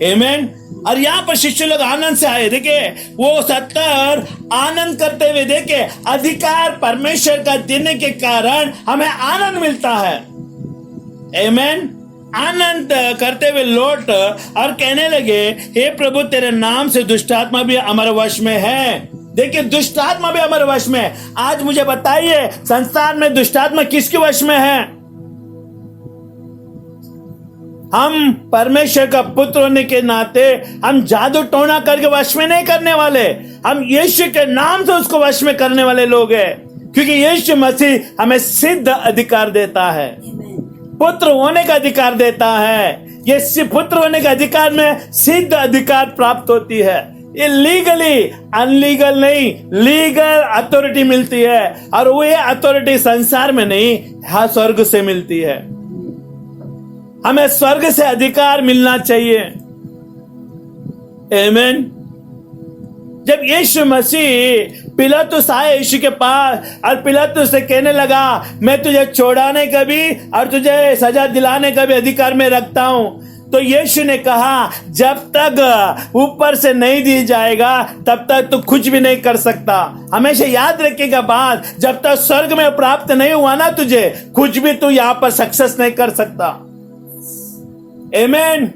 S2: आमीन। और यहाँ पर शिष्य लोग आनंद से आए। देखिए वो 70 आनंद करते हुए, देखिए अधिकार परमेश्वर का देने के कारण हमें आनंद मिलता है। आमीन। आनंद करते हुए लौट और कहने लगे, हे प्रभु तेरे नाम से दुष्टात्मा भी हमारे वश में है। देखिए दुष्टात्मा भी हमारे वश में है। आज मुझे बताइए संसार में दुष्टात्मा किसके वश में है? हम परमेश्वर का पुत्र होने के नाते हम जादू टोना करके वश में नहीं करने वाले, हम यीशु के नाम से उसको वश में करने वाले लोग हैं। क्योंकि यीशु मसीह हमें सिद्ध अधिकार देता है, पुत्र होने का अधिकार देता है। ये पुत्र होने के अधिकार में सिद्ध अधिकार प्राप्त होती है। ये लीगली, अनलीगल नहीं, लीगल अथॉरिटी मिलती है। और वो ये अथॉरिटी संसार में नहीं, हाँ स्वर्ग से मिलती है। हमें स्वर्ग से अधिकार मिलना चाहिए। आमीन। जब यीशु मसीह पिलातुस आया यीशु के पास और पिलातुस से कहने लगा, मैं तुझे छोड़ाने का भी और तुझे सजा दिलाने का भी अधिकार में रखता हूं, तो यीशु ने कहा, जब तक ऊपर से नहीं दी जाएगा तब तक तू कुछ भी नहीं कर सकता। हमेशा याद रखिएगा बात, जब तक स्वर्ग में प्राप्त नहीं हुआ ना तुझे, कुछ भी तू यहां पर सक्सेस नहीं कर सकता। आमीन,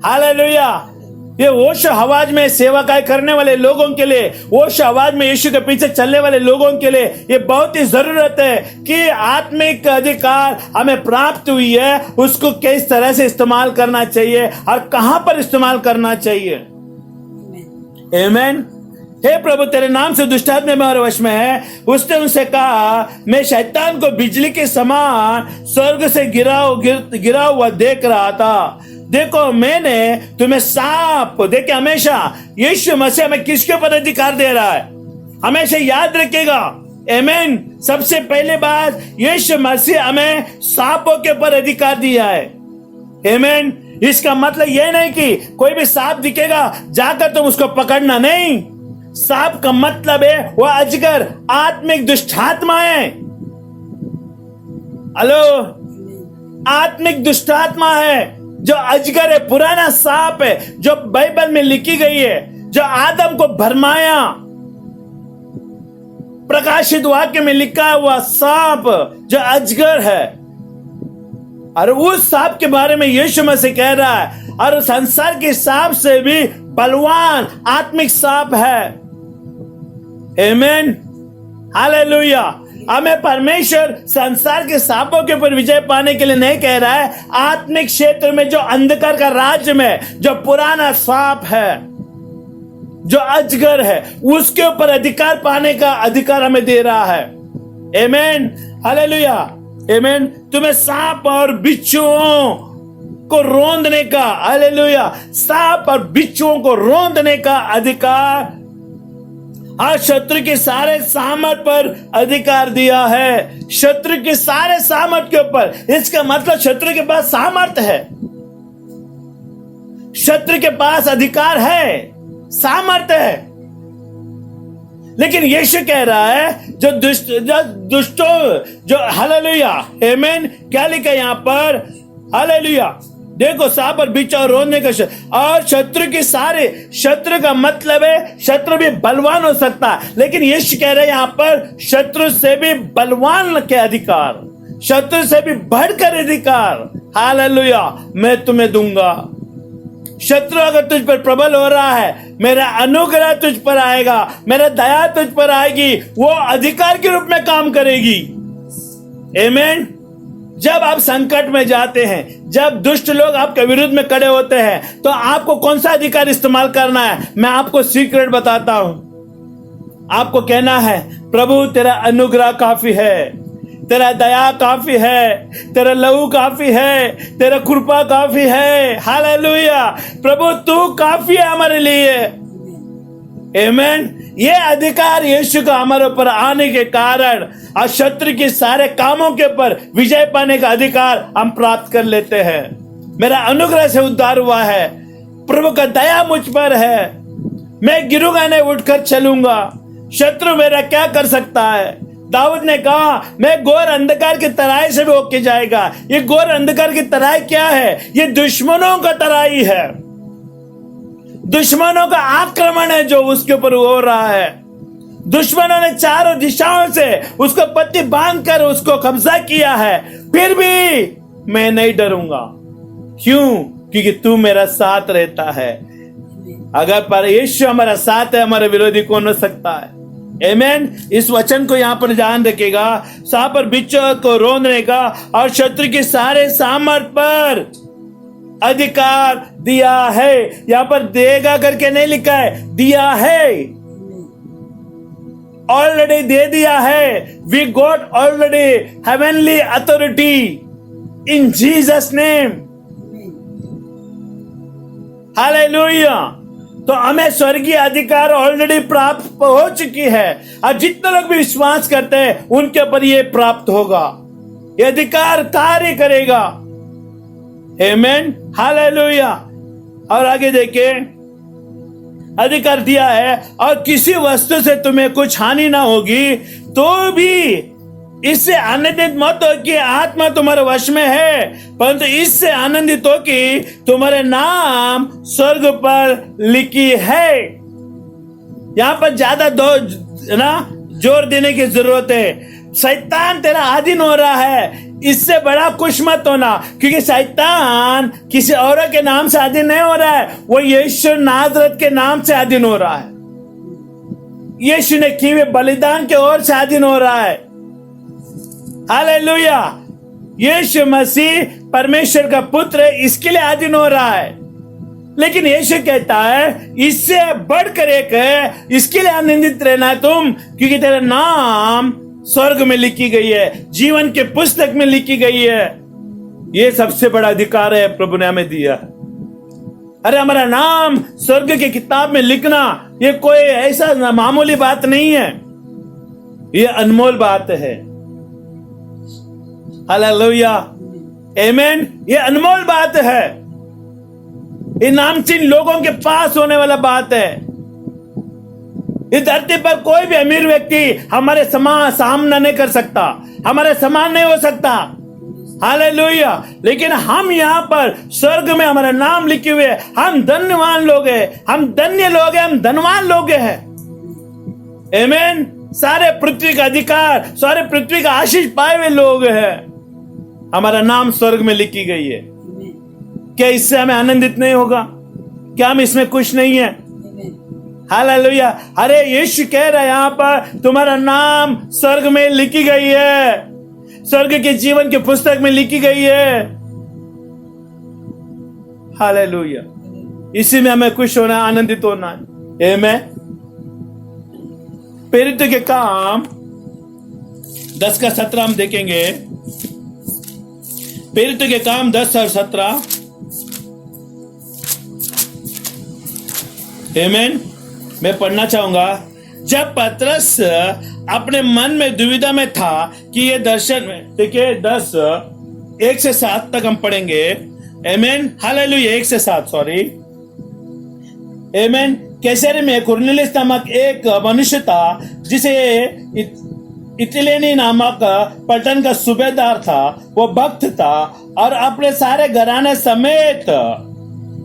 S2: हालेलुया। ये होश आवाज में सेवा करने वाले लोगों के लिए, होश आवाज में यीशु के पीछे चलने वाले लोगों के लिए ये बहुत ही जरूरत है कि आत्मिक अधिकार हमें प्राप्त हुई है, उसको किस तरह से इस्तेमाल करना चाहिए और कहां पर इस्तेमाल करना चाहिए। आमीन। हे प्रभु, तेरे नाम से दुष्टात्मा मेरे वश में है। उसने उनसे कहा, मैं शैतान को बिजली के समान स्वर्ग से गिरा हुआ देख रहा था। देखो, मैंने तुम्हें सांप देखे। हमेशा यीशु मसीह हमें किसके ऊपर अधिकार दे रहा है, हमेशा याद रखिएगा। आमीन। सबसे पहले बात, यीशु मसीह हमें सांपों के ऊपर अधिकार दिया है। आमीन। इसका मतलब यह नहीं कि कोई भी सांप दिखेगा जाकर तुम उसको पकड़ना नहीं। सांप का मतलब है वह अजगर, आत्मिक दुष्टात्मा है। हेलो, आत्मिक दुष्टात्मा है जो अजगर है, पुराना सांप है जो बाइबल में लिखी गई है, जो आदम को भरमाया। प्रकाशित वाक्य में लिखा हुआ सांप जो अजगर है, और उस सांप के बारे में यीशु मसीह कह रहा है, और संसार के सांप से भी बलवान आत्मिक सांप है। आमीन, हालेलुया। हमें परमेश्वर संसार के सांपों के ऊपर विजय पाने के लिए नहीं कह रहा है, आत्मिक क्षेत्र में जो अंधकार का राज्य में जो पुराना सांप है, जो अजगर है, उसके ऊपर अधिकार पाने का अधिकार हमें दे रहा है। आमीन, हालेलुया। आमीन। तुम्हें सांप और बिच्छुओं को रौंदने का, हालेलुया, सांप और बिच्छुओं को रौंदने का अधिकार, आज शत्रु के सारे सामर्थ पर अधिकार दिया है। शत्रु के सारे सामर्थ के ऊपर, इसका मतलब शत्रु के पास सामर्थ है, शत्रु के पास अधिकार है, सामर्थ है। लेकिन यीशु कह रहा है, जो दुष्टों जो, हालेलुया, आमीन, क्या लिखा यहां पर, हालेलुया, देखो, सांप और बिच्छू और रोने का और शत्रु के सारे, शत्रु का मतलब है शत्रु भी बलवान हो सकता है, लेकिन यीशु कह रहे हैं यहां पर शत्रु से भी बलवान के अधिकार, शत्रु से भी बढ़कर अधिकार, हालेलुया, मैं तुम्हें दूंगा। शत्रु अगर तुझ पर प्रबल हो रहा है, मेरा अनुग्रह तुझ पर आएगा, मेरा दया तुझ पर आएगी, वो अधिकार के रूप में काम करेगी। आमीन। जब आप संकट में जाते हैं, जब दुष्ट लोग आपके विरुद्ध में खड़े होते हैं, तो आपको कौन सा अधिकार इस्तेमाल करना है? मैं आपको सीक्रेट बताता हूं। आपको कहना है, प्रभु तेरा अनुग्रह काफी है, तेरा दया काफी है, तेरा लहू काफी है, तेरा कृपा काफी है। हालेलुया, प्रभु तू काफी है हमारे लिए। आमीन। ये अधिकार यीशु का हमारे ऊपर आने के कारण और शत्रु के सारे कामों के ऊपर विजय पाने का अधिकार हम प्राप्त कर लेते हैं। मेरा अनुग्रह से उद्धार हुआ है, प्रभु का दया मुझ पर है, मैं गिरूंगा नहीं, उठकर चलूंगा। शत्रु मेरा क्या कर सकता है? दाऊद ने कहा, मैं घोर अंधकार की तराई से भी होके जाएगा। ये घोर अंधकार की तराई क्या है? ये दुश्मनों का तराई है, दुश्मनों का आक्रमण है जो उसके ऊपर हो रहा है। दुश्मनों ने चारों दिशाओं से उसको पट्टी बांधकर उसको कब्जा किया है, फिर भी मैं नहीं डरूंगा। क्यों? क्योंकि तू मेरा साथ रहता है। अगर पर यीशु हमारा साथ है, हमारे विरोधी कौन हो सकता है? आमीन। इस वचन को यहाँ पर ध्यान रखेगा, सांप और बिच्छू को रौंदने का और शत्रु के सारे सामर्थ पर अधिकार दिया है। यहां पर देगा करके नहीं लिखा है, दिया है, ऑलरेडी दे दिया है। We got already heavenly authority in Jesus name. Hallelujah. तो हमें स्वर्गीय अधिकार ऑलरेडी प्राप्त हो चुकी है, और जितने लोग भी विश्वास करते हैं उनके ऊपर ये प्राप्त होगा, ये अधिकार कार्य करेगा। आमीन, हालेलुया। और आगे देखिए, अधिकार दिया है और किसी वस्तु से तुम्हें कुछ हानि ना होगी, तो भी इससे आनंदित मत हो कि आत्मा तुम्हारे वश में है, परंतु इससे आनंदित हो कि तुम्हारे नाम स्वर्ग पर लिखी है। यहां पर ज्यादा जोर देने की जरूरत है। शैतान तेरा अधीन हो रहा है, इससे बड़ा कुछ मत होना, क्योंकि शैतान किसी और के नाम से अधीन नहीं हो रहा है, वो यीशु नाजरत के नाम से अधीन हो रहा है। यीशु ने किए बलिदान के ओर से अधीन हो रहा है। हालेलुया। यीशु मसीह परमेश्वर का पुत्र है, इसके लिए अधीन हो रहा है। लेकिन यीशु कहता है इससे बढ़कर एक है, इसके लिए आनंदित रहना तुम, क्योंकि तेरा नाम स्वर्ग में लिखी गई है, जीवन के पुस्तक में लिखी गई है। ये सबसे बड़ा अधिकार है प्रभु ने हमें दिया। अरे हमारा नाम स्वर्ग की किताब में लिखना, ये कोई ऐसा मामूली बात नहीं है, ये अनमोल बात है। हालेलुया, आमीन। ये अनमोल बात है, ये नामचीन लोगों के पास होने वाला बात है। इस धरती पर कोई भी अमीर व्यक्ति हमारे समान सामना नहीं कर सकता, हमारे समान नहीं हो सकता। हालेलुया। लेकिन हम यहाँ पर स्वर्ग में हमारा नाम लिखे हुए, हम धन्यवान लोग हैं, हम धन्य लोग हैं, हम धनवान लोग हैं। आमीन। सारे पृथ्वी का अधिकार, सारे पृथ्वी का आशीष पाए हुए लोग हैं। हमारा नाम स्वर्ग में लिखी गई है। क्या इससे हमें आनंदित नहीं होगा? क्या हम इसमें खुश नहीं है? हालेलुया। अरे यीशु कह रहा है यहाँ पर तुम्हारा नाम स्वर्ग में लिखी गई है, स्वर्ग के जीवन के पुस्तक में लिखी गई है। हालेलुया। इसी में हमें खुश होना, आनंदित होना है। आमीन। प्रेरितों के काम 10:17 हम देखेंगे। प्रेरितों के काम 10 और 17। आमीन। मैं पढ़ना चाहूंगा। जब पतरस अपने मन में दुविधा में था कि ये दर्शन में, देखिए 10 1 से 7 तक हम पढ़ेंगे। आमीन। हालेलुया। 1 से 7, सॉरी। आमीन। कैसरिया में कुरनेलियुस नामक एक मनुष्य था, जिसे इतलेनी नामक पलटन का सूबेदार था। वो भक्त था और अपने सारे घराने समेत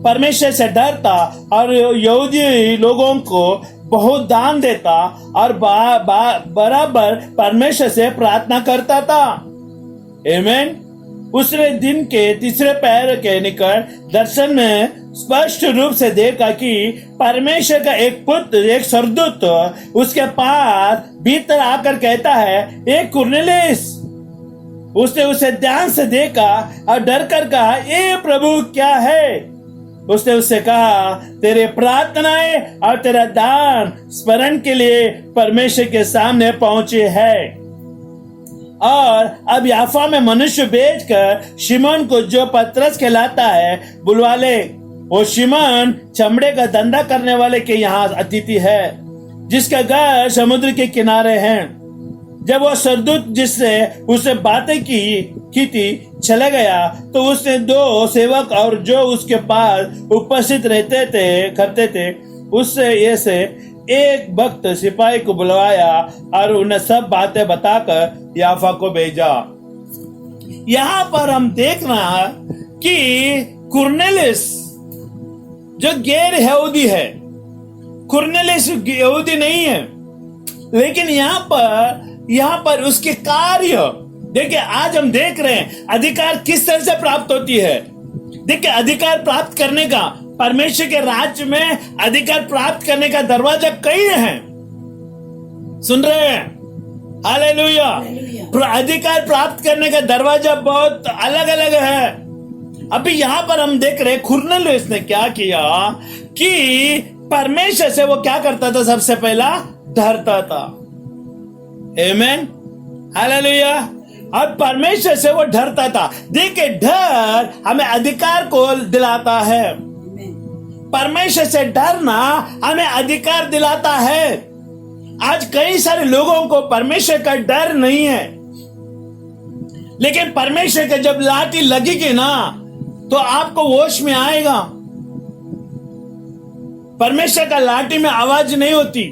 S2: परमेश्वर से डरता और यहूदी लोगों को बहुत दान देता और बराबर परमेश्वर से प्रार्थना करता था। आमीन। उसने दिन के तीसरे पहर के निकट दर्शन में स्पष्ट रूप से देखा कि परमेश्वर का एक पुत्र, एक स्वर्गदूत उसके पास भीतर आकर कहता है, ए कुरनेलियुस। उसने उसे ध्यान से देखा और डर कर कहा, ए प्रभु क्या है? उसने उससे कहा, तेरे प्रार्थनाएं और तेरा दान स्मरण के लिए परमेश्वर के सामने पहुंचे हैं, और अब याफा में मनुष्य भेजकर शिमोन को, जो पतरस कहलाता है, बुलवा ले। वो शिमोन चमड़े का धंधा करने वाले के यहाँ अतिथि है, जिसका घर समुद्र के किनारे है। जब वो स्वर्गदूत जिससे उससे बातें की थी चला गया, तो उसने 2 सेवक और जो उसके पास उपस्थित करते थे उससे ऐसे एक भक्त सिपाही को बुलवाया और उन्हें सब बातें बताकर याफा को भेजा। यहाँ पर हम देख रहे हैं कि कुरनेलियुस जो गैर यहूदी है, कुरनेलियुस यहूदी नहीं है, लेकिन यहाँ पर उसके कार्य देखिए। आज हम देख रहे हैं अधिकार किस तरह से प्राप्त होती है। देखिए, अधिकार प्राप्त करने का, परमेश्वर के राज्य में अधिकार प्राप्त करने का दरवाजा कई है। सुन रहे हैं? हालेलुया। अधिकार प्राप्त करने का दरवाजा बहुत अलग अलग है। अभी यहाँ पर हम देख रहे हैं कुरनेलियुस ने क्या किया कि परमेश्वर से वो क्या करता था? सबसे पहला डरता था। आमीन। हालेलुया। और परमेश्वर से वो डरता था। देखिए, डर हमें अधिकार को दिलाता है। परमेश्वर से डरना हमें अधिकार दिलाता है। आज कई सारे लोगों को परमेश्वर का डर नहीं है, लेकिन परमेश्वर का जब लाठी लगेगी ना, तो आपको होश में आएगा। परमेश्वर का लाठी में आवाज नहीं होती,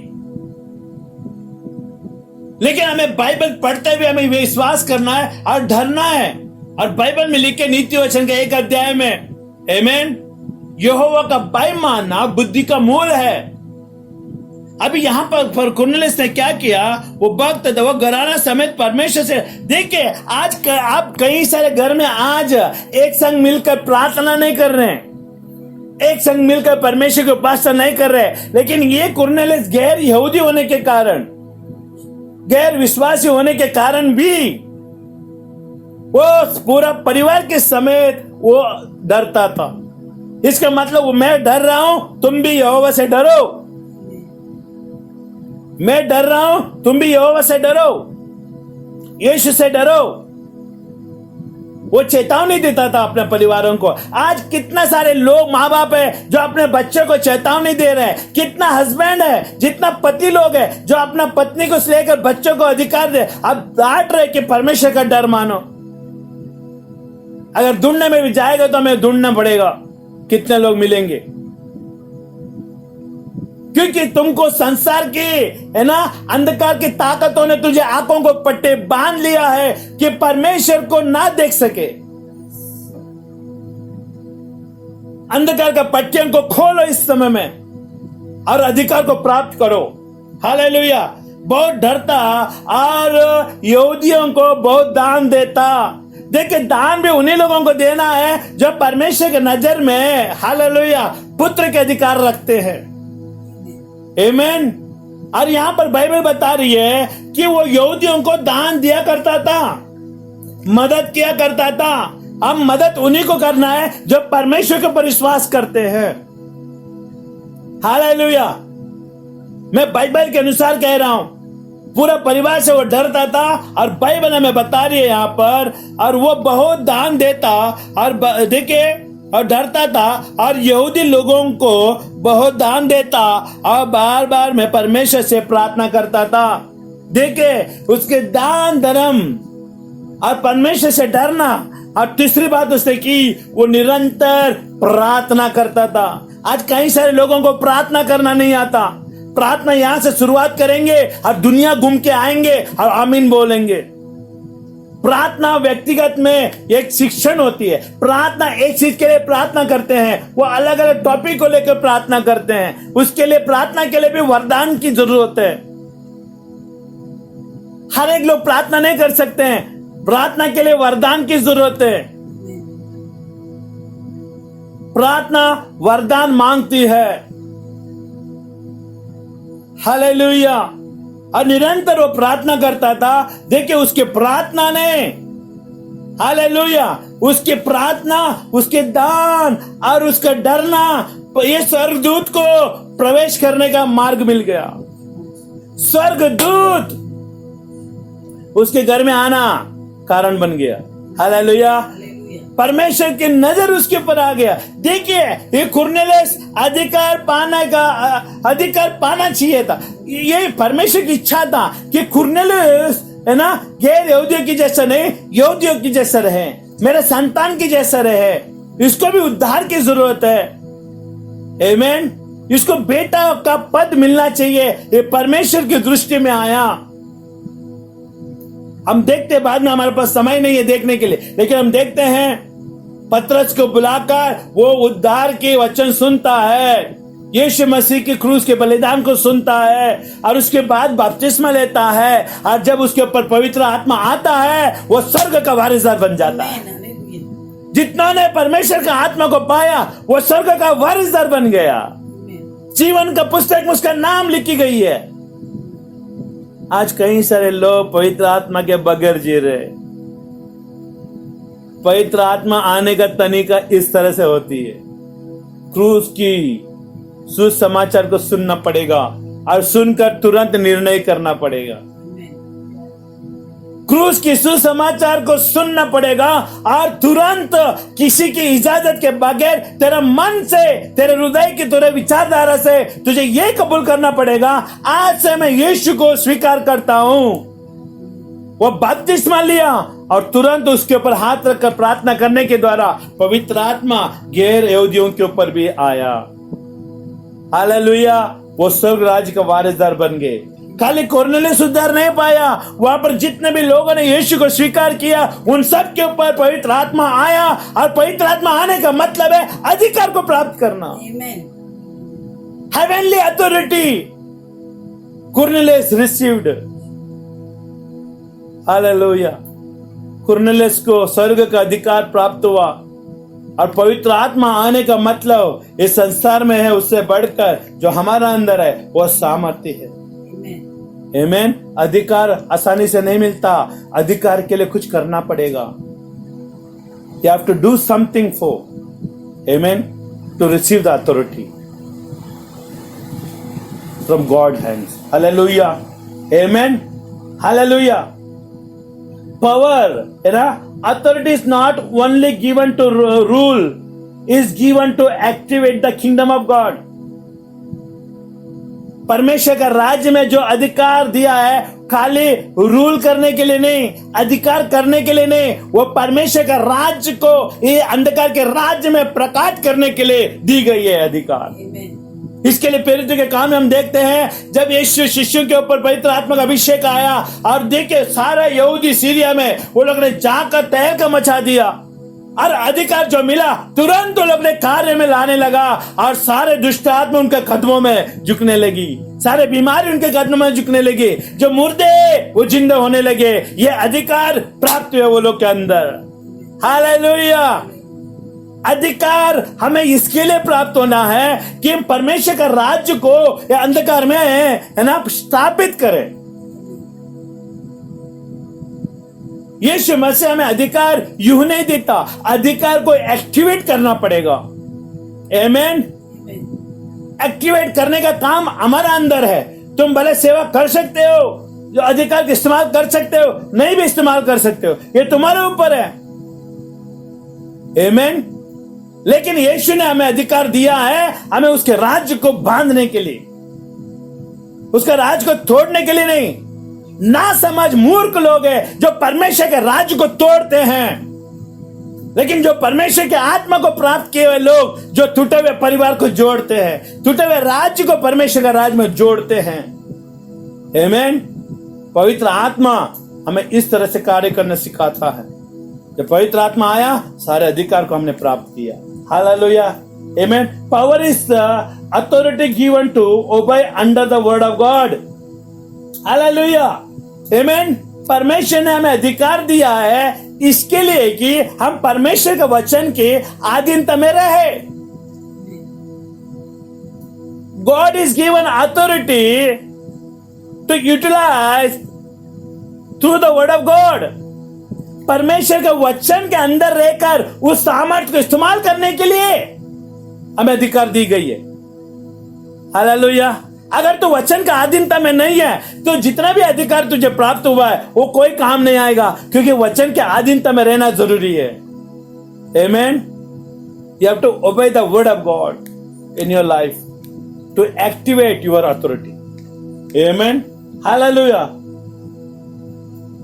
S2: लेकिन हमें बाइबल पढ़ते हुए हमें विश्वास करना है और डरना है। और बाइबल में लिखे नीति वचन के 1 अध्याय में, आमीन, यहोवा का भय मानना बुद्धि का मूल है। अभी यहाँ पर कुरनेलियुस ने क्या किया, वो भक्त था, वो घराना समेत परमेश्वर से, देखिए आज आप कई सारे घर में आज एक संग मिलकर प्रार्थना नहीं कर रहे हैं, एक संग मिलकर परमेश्वर की उपासना नहीं कर रहे, लेकिन ये कुरनेलियुस गैर यहूदी होने के कारण, गैर विश्वासी होने के कारण भी वो पूरा परिवार के समेत वो डरता था। इसका मतलब वो, मैं डर रहा हूं, तुम भी यहोवा से डरो। मैं डर रहा हूं, तुम भी यहोवा से डरो, यीशु से डरो। वो चेतावनी देता था अपने परिवारों को। आज कितना सारे लोग माँ बाप है जो अपने बच्चों को चेतावनी दे रहे हैं। कितना हस्बैंड है, जितना पति लोग है जो अपना पत्नी को लेकर बच्चों को अधिकार दे। अब डांट रहे कि परमेश्वर का डर मानो। अगर ढूंढने में भी जाएगा तो हमें ढूंढना पड़ेगा, कितने लोग मिलेंगे, क्योंकि तुमको संसार की, है ना, अंधकार की ताकतों ने तुझे आंखों को पट्टे बांध लिया है कि परमेश्वर को ना देख सके। अंधकार का पट्टियों को खोलो इस समय में और अधिकार को प्राप्त करो। हालेलुया। बहुत डरता और यहूदियों को बहुत दान देता। देखिए, दान भी उन्हीं लोगों को देना है जो परमेश्वर के नजर में, हालेलुया, पुत्र के अधिकार रखते हैं। आमीन। और यहां पर बाइबल बता रही है कि वो यहूदियों को दान दिया करता था, मदद किया करता था। अब मदद उन्हीं को करना है जो परमेश्वर के ऊपर विश्वास करते हैं। हालेलुया। मैं बाइबल के अनुसार कह रहा हूं, पूरा परिवार से वो डरता था और बाइबल हमें बता रही है यहाँ पर, और वो बहुत दान देता और देखिए, और डरता था और यहूदी लोगों को बहुत दान देता और बार बार मैं परमेश्वर से प्रार्थना करता था। देखिए, उसके दान धर्म और परमेश्वर से डरना। और तीसरी बात उसने की, वो निरंतर प्रार्थना करता था। आज कई सारे लोगों को प्रार्थना करना नहीं आता। प्रार्थना यहां से शुरुआत करेंगे और दुनिया घूम के आएंगे और आमीन बोलेंगे। प्रार्थना व्यक्तिगत में एक शिक्षण होती है। प्रार्थना एक चीज के लिए प्रार्थना करते हैं, वो अलग अलग टॉपिक को लेकर प्रार्थना करते हैं। उसके लिए, प्रार्थना के लिए भी वरदान की जरूरत है। हर एक लोग प्रार्थना नहीं कर सकते हैं, प्रार्थना के लिए वरदान की जरूरत है। प्रार्थना वरदान मांगती है। हालेलुया। और निरंतर वो प्रार्थना करता था। देखिए, उसके प्रार्थना ने, हालेलुया, उसकी प्रार्थना, उसके दान और उसका डरना, ये स्वर्गदूत को प्रवेश करने का मार्ग मिल गया। स्वर्गदूत उसके घर में आना कारण बन गया। हालेलुया। परमेश्वर की नजर उसके ऊपर आ गया। देखिए, ये कुरनेलियुस अधिकार पाना चाहिए था। ये परमेश्वर की इच्छा था कि कुरनेलियुस, है ना, गैर यहूदियों की जैसा नहीं, यहूदियों की जैसा रहे, मेरे संतान की जैसा रहे। इसको भी उद्धार की जरूरत है। आमीन। इसको बेटा का पद मिलना चाहिए। ये परमेश्वर की दृष्टि में आया। हम देखते, बाद में हमारे पास समय नहीं है देखने के लिए, लेकिन हम देखते हैं पतरस को बुलाकर वो उद्धार के वचन सुनता है, यीशु मसीह की क्रूस के बलिदान को सुनता है और उसके बाद बपतिस्मा लेता है। और जब उसके ऊपर पवित्र आत्मा आता है, वो स्वर्ग का वारिसदार बन जाता है। जितना ने परमेश्वर का आत्मा को पाया, वो स्वर्ग का वारिसदार बन गया। जीवन का पुस्तक में उसका नाम लिखी गई है। आज कई सारे लोग पवित्र आत्मा के बगैर जी रहे। पवित्र आत्मा आने का तरीका इस तरह से होती है, क्रूस की सुसमाचार को सुनना पड़ेगा और सुनकर तुरंत निर्णय करना पड़ेगा। क्रूस की सुसमाचार को सुनना पड़ेगा और तुरंत किसी की इजाजत के बगैर तेरा मन से, तेरे हृदय की, तेरे विचारधारा से तुझे ये कबूल करना पड़ेगा, आज से मैं यीशु को स्वीकार करता हूं। वो बपतिस्मा लिया और तुरंत उसके ऊपर हाथ रखकर प्रार्थना करने के द्वारा पवित्र आत्मा गैर यहूदियों के ऊपर भी आया। हालेलुया, वो स्वर्ग राज्य का वारिसदार बन गए। खाली कुरनेलियुस उद्धार नहीं पाया, वहां पर जितने भी लोगों ने यीशु को स्वीकार किया उन सब के ऊपर पवित्र आत्मा आया, और पवित्र आत्मा आने का मतलब है अधिकार को प्राप्त करना। Heavenly authority Cornelius received. Hallelujah, Cornelius को स्वर्ग का अधिकार प्राप्त हुआ, और पवित्र आत्मा आने का मतलब इस संसार में है उससे बढ़कर जो हमारा अंदर है वो सामर्थ्य है। आमीन। अधिकार आसानी से नहीं मिलता, अधिकार के लिए कुछ करना पड़ेगा। You have to do something for, amen, to receive the authority from God's hands. Hallelujah, amen, hallelujah. Power, authority is not only given to rule, is given to activate the kingdom of God. परमेश्वर का राज्य में जो अधिकार दिया है खाली rule करने के लिए नहीं, अधिकार करने के लिए नहीं, वो परमेश्वर का राज्य को ये अंधकार के राज्य में प्रकाश करने के लिए दी गई है अधिकार। इसके लिए प्रेरितों के काम में हम देखते हैं जब यीशु शिष्यों के ऊपर पवित्र आत्मा का अभिषेक आया, और देखिए सारा यहूदी सीरिया में वो लोग ने जाकर तहलका मचा दिया, और अधिकार जो मिला तुरंत वो लोग ने कार्य में लाने लगा, और सारे दुष्ट आत्मा उनके कदमों में झुकने लगी, सारे बीमारी उनके कदमों में झुकने लगे, जो मुर्दे वो जिंदा होने लगे। ये अधिकार प्राप्त हुए वो लोग के अंदर। हालेलुया, अधिकार हमें इसके लिए प्राप्त होना है कि हम परमेश्वर का राज्य को अंधकार में है ना स्थापित करें। यीशु मसीह हमें अधिकार यूं नहीं देता, अधिकार को एक्टिवेट करना पड़ेगा। आमीन। एक्टिवेट करने का काम हमारा अंदर है। तुम भले सेवा कर सकते हो, जो अधिकार का इस्तेमाल कर सकते हो, नहीं भी इस्तेमाल कर सकते हो, ये तुम्हारे ऊपर है। आमीन। लेकिन यीशु ने हमें अधिकार दिया है, हमें उसके राज्य को बांधने के लिए, उसका राज्य को तोड़ने के लिए नहीं। ना समझ मूर्ख लोग हैं जो परमेश्वर के राज्य को तोड़ते हैं, लेकिन जो परमेश्वर के आत्मा को प्राप्त किए हुए लोग जो टूटे हुए परिवार को जोड़ते हैं, टूटे हुए राज्य को परमेश्वर का राज्य में जोड़ते हैं। आमीन। पवित्र आत्मा हमें इस तरह से कार्य करना सिखाता है। जब पवित्र आत्मा आया सारे अधिकार को हमने प्राप्त किया। Hallelujah, amen. Power is the authority given to obey under the word of God. Hallelujah, amen. परमेश्वर ने हमें अधिकार दिया है इसके लिए कि हम परमेश्वर के वचन के अधीनता में रहे। God is given authority to utilize through the word of God. परमेश्वर के वचन के अंदर रहकर उस सामर्थ्य को इस्तेमाल करने के लिए हमें अधिकार दी गई है। हालेलुया। अगर तू वचन का अधीनता में नहीं है तो जितना भी अधिकार तुझे प्राप्त हुआ है वो कोई काम नहीं आएगा, क्योंकि वचन के अधीनता में रहना जरूरी है। Amen. You have to obey the word of God in your life to activate your authority. Amen. Hallelujah.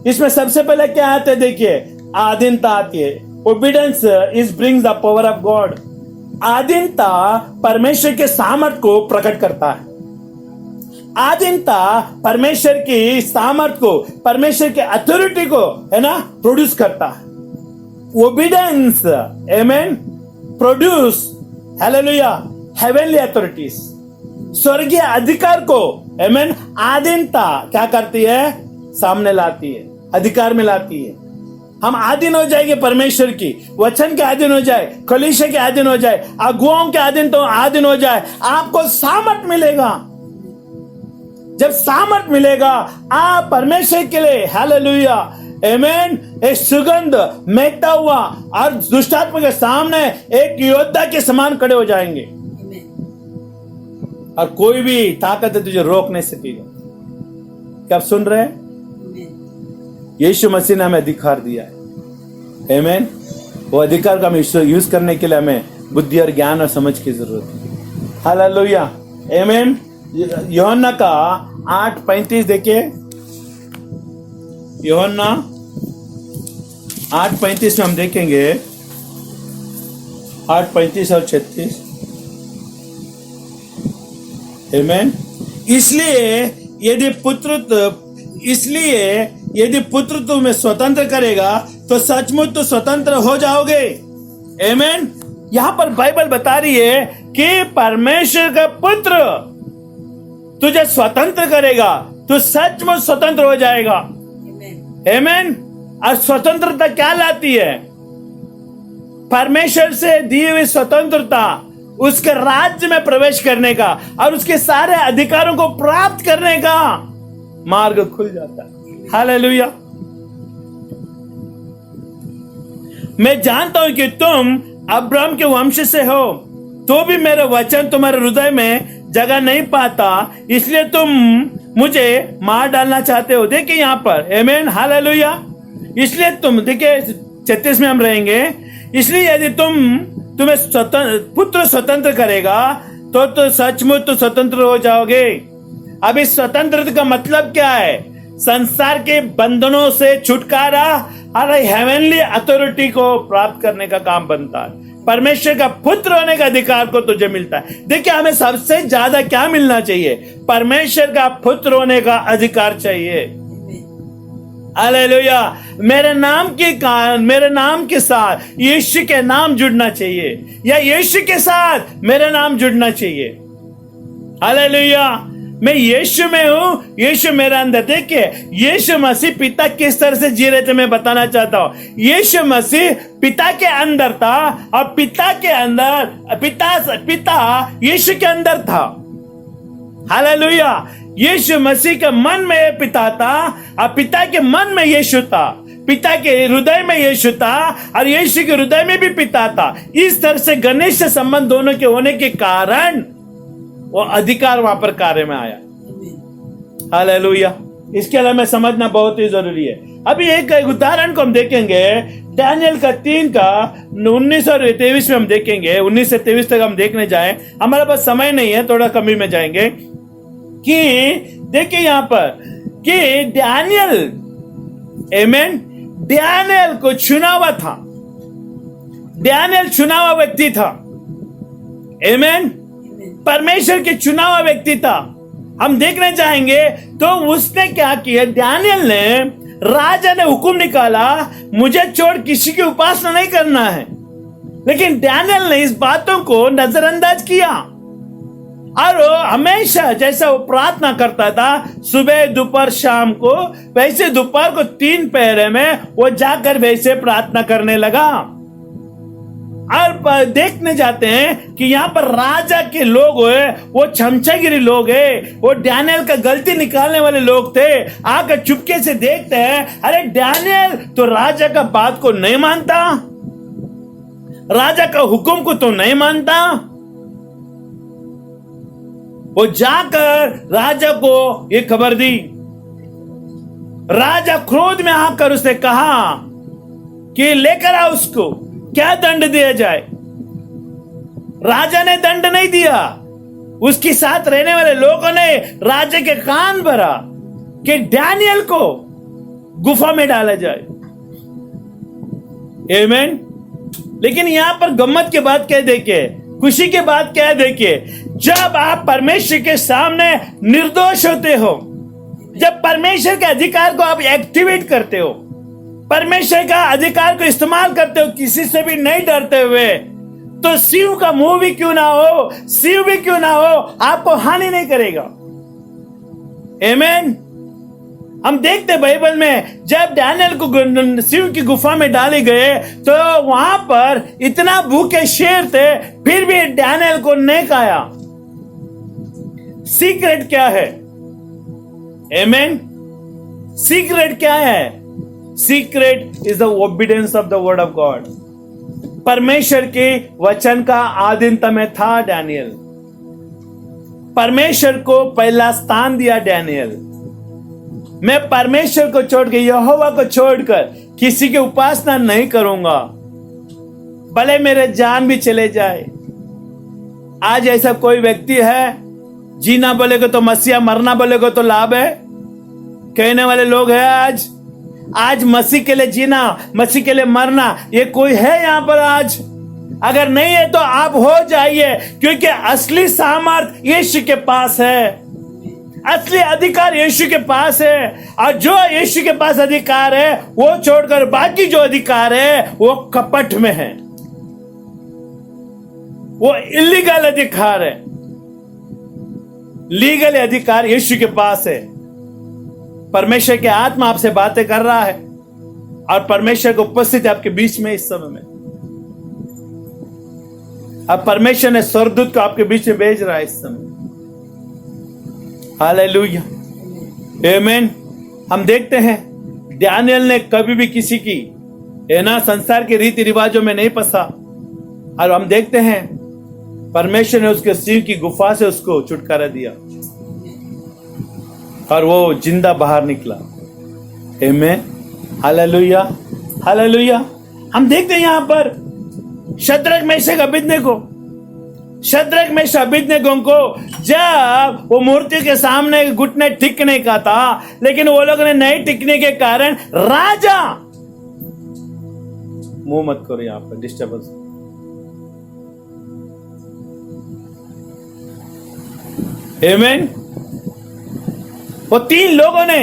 S2: इसमें सबसे पहले क्या आते हैं, देखिए अधीनता आती है। Obedience is brings the power of God. अधीनता परमेश्वर के सामर्थ्य को प्रकट करता है। अधीनता परमेश्वर की सामर्थ्य को, परमेश्वर के अथॉरिटी को है ना प्रोड्यूस करता है। ओबीडियंस, आमीन, प्रोड्यूस, हालेलुया, हेवनली अथॉरिटीज, स्वर्गीय अधिकार को, आमीन, अधीनता क्या करती है, सामने लाती है, अधिकार में लाती है। हम अधीन हो जाएंगे परमेश्वर की, वचन के अधीन हो जाए, कलीसिया के अधीन हो जाए, अगुवाओं के अधीन हो जाए, आपको सामर्थ मिलेगा। जब सामर्थ मिलेगा आप परमेश्वर के लिए, हालेलुया, आमीन, एक सुगंध महकता हुआ और दुष्टात्मा के सामने एक योद्धा के समान खड़े हो जाएंगे, और कोई भी ताकत तुझे रोक नहीं सकेगा। क्या आप सुन रहे हैं? यीशु मसीह ने हमें अधिकार दिया है। आमीन। वो अधिकार का हमें यूज करने के लिए हमें बुद्धि और ज्ञान और समझ की जरूरत है। हालेलुया, आमीन। यूहन्ना का 8:35 देखिए। यूहन्ना 8:35 में हम देखेंगे, 8:35 और 36। आमेन। इसलिए यदि पुत्र तुम्हें स्वतंत्र करेगा तो सचमुच तो स्वतंत्र हो जाओगे। आमेन। यहां पर बाइबल बता रही है कि परमेश्वर का पुत्र तुझे स्वतंत्र करेगा, तो सचमुच स्वतंत्र हो जाएगा। आमेन। और स्वतंत्रता क्या लाती है? परमेश्वर से दी हुई स्वतंत्रता उसके राज्य में प्रवेश करने का और उसके सारे अधिकारों को प्राप्त करने का मार्ग खुल जाता है। हालेलुया। मैं जानता हूं कि तुम अब्राहम के वंश से हो, तो भी मेरा वचन तुम्हारे हृदय में जगह नहीं पाता, इसलिए तुम मुझे मार डालना चाहते हो। देखिए यहां पर, आमेन, हालेलुया। इसलिए तुम, देखिए 36 में हम रहेंगे। इसलिए यदि तुम्हें पुत्र स्वतंत्र करेगा तो सचमुच तो स्वतंत्र हो जाओगे। अब इस स्वतंत्रता का मतलब क्या है? संसार के बंधनों से छुटकारा और हेवनली अथॉरिटी को प्राप्त करने का काम बनता है। परमेश्वर का पुत्र होने का अधिकार को तुझे मिलता है। देखिए हमें सबसे ज्यादा क्या मिलना चाहिए? परमेश्वर का पुत्र होने का अधिकार चाहिए। हालेलुया। मेरे नाम के साथ यीशु के नाम जुड़ना चाहिए, या यीशु के साथ मेरा नाम जुड़ना चाहिए। हालेलुया। मैं यीशु में हूं, यीशु मेरे अंदर। देखिए यीशु मसीह पिता किस तरह से जी रहे थे मैं बताना चाहता हूं। यीशु मसीह पिता के अंदर था और पिता के अंदर पिता यीशु के अंदर था। हालेलुया। यीशु मसीह के मन में पिता था और पिता के मन में यीशु था। पिता के हृदय में यीशु था और यीशु के हृदय में भी पिता था। इस तरह से घनिष्ठ संबंध दोनों के होने के कारण वो अधिकार वहां पर कार्य में आया। हालेलुया। इसके अलावा में समझना बहुत ही जरूरी है। अभी एक उदाहरण को हम देखेंगे, दानियल का 3 का 19 और 23 में हम देखेंगे। 19 से 23 तक हम देखने जाएं, हमारे पास समय नहीं है, थोड़ा कमी में जाएंगे। कि देखिए यहां पर कि दानियल, आमेन, दानियल को चुना हुआ था। दानियल चुना हुआ व्यक्ति था। आमेन। परमेश्वर के चुना हुआ व्यक्ति था। हम देखने जाएंगे तो उसने क्या किया? दानियल ने, राजा ने हुक्म निकाला मुझे छोड़ किसी की उपासना नहीं करना है, लेकिन दानियल ने इस बातों को नजरअंदाज किया और हमेशा जैसा वो प्रार्थना करता था सुबह दोपहर शाम को, वैसे दोपहर को 3 पहरे में वो जाकर वैसे प्रार्थना करने लगा। और देखने जाते हैं कि यहाँ पर राजा के लोग वो चमचागिरी लोग है, वो दानियल का गलती निकालने वाले लोग थे। आकर चुपके से देखते हैं, अरे दानियल तो राजा का बात को नहीं मानता, राजा का हुक्म को तो नहीं मानता। वो जाकर राजा को ये खबर दी। राजा क्रोध में आकर उसने कहा कि लेकर आओ उसको, क्या दंड दिया जाए। राजा ने दंड नहीं दिया, उसके साथ रहने वाले लोगों ने राजा के कान भरा कि दानियल को गुफा में डाला जाए। आमेन। लेकिन यहां पर गम्मत के बात क्या देखिए, खुशी के बात क्या देखिए, जब आप परमेश्वर के सामने निर्दोष होते हो, जब परमेश्वर के अधिकार को आप एक्टिवेट करते हो, परमेश्वर का अधिकार को इस्तेमाल करते हो, किसी से भी नहीं डरते हुए, तो शिव का मुंह भी क्यों ना हो, शिव भी क्यों ना हो, आपको हानि नहीं करेगा। आमेन। हम देखते बाइबल में जब दानियल को शिव की गुफा में डाले गए तो वहां पर इतना भूखे शेर थे, फिर भी दानियल को नहीं खाया। सीक्रेट क्या है? आमेन। सीक्रेट क्या है? Secret is the obedience of the word of God. परमेश्वर के वचन का आधीनता में था दानियल। परमेश्वर को पहला स्थान दिया दानियल। मैं परमेश्वर को छोड़ के, यहोवा को छोड़कर किसी की उपासना नहीं करूंगा, भले मेरे जान भी चले जाए। आज ऐसा कोई व्यक्ति है, जीना बोलेगा तो मसीहा, मरना बोलेगा तो लाभ है कहने वाले लोग हैं। आज मसीह के लिए जीना, मसीह के लिए मरना, ये कोई है यहां पर? आज अगर नहीं है तो आप हो जाइए, क्योंकि असली सामर्थ यीशु के पास है, असली अधिकार यीशु के पास है। और जो यीशु के पास अधिकार है वो छोड़कर बाकी जो अधिकार है वो कपट में है, वो इलीगल अधिकार है। लीगल अधिकार यीशु के पास है। परमेश्वर के आत्मा आपसे बातें कर रहा है और परमेश्वर को उपस्थित है आपके बीच में इस समय में। अब परमेश्वर ने स्वर्गदूत को आपके बीच में भेज रहा है इस समय। Hallelujah, amen. हम देखते हैं दानियेल ने कभी भी किसी की संसार के रीति रिवाजों में नहीं फंसा, और हम देखते हैं परमेश्वर ने उसके सिंह की गुफा से उसको छुटकारा दिया और वो जिंदा बाहर निकला। आमीन, हालेलुया, हालेलुया। हम देखते हैं यहां पर शद्रक मेशक अबेदनगो को जब वो मूर्ति के सामने घुटने टिकने का था, लेकिन वो लोग ने नहीं टिकने के कारण राजा, मुंह मत करो यहां पर डिस्टर्बेंस। आमीन। वो 3 लोगों ने,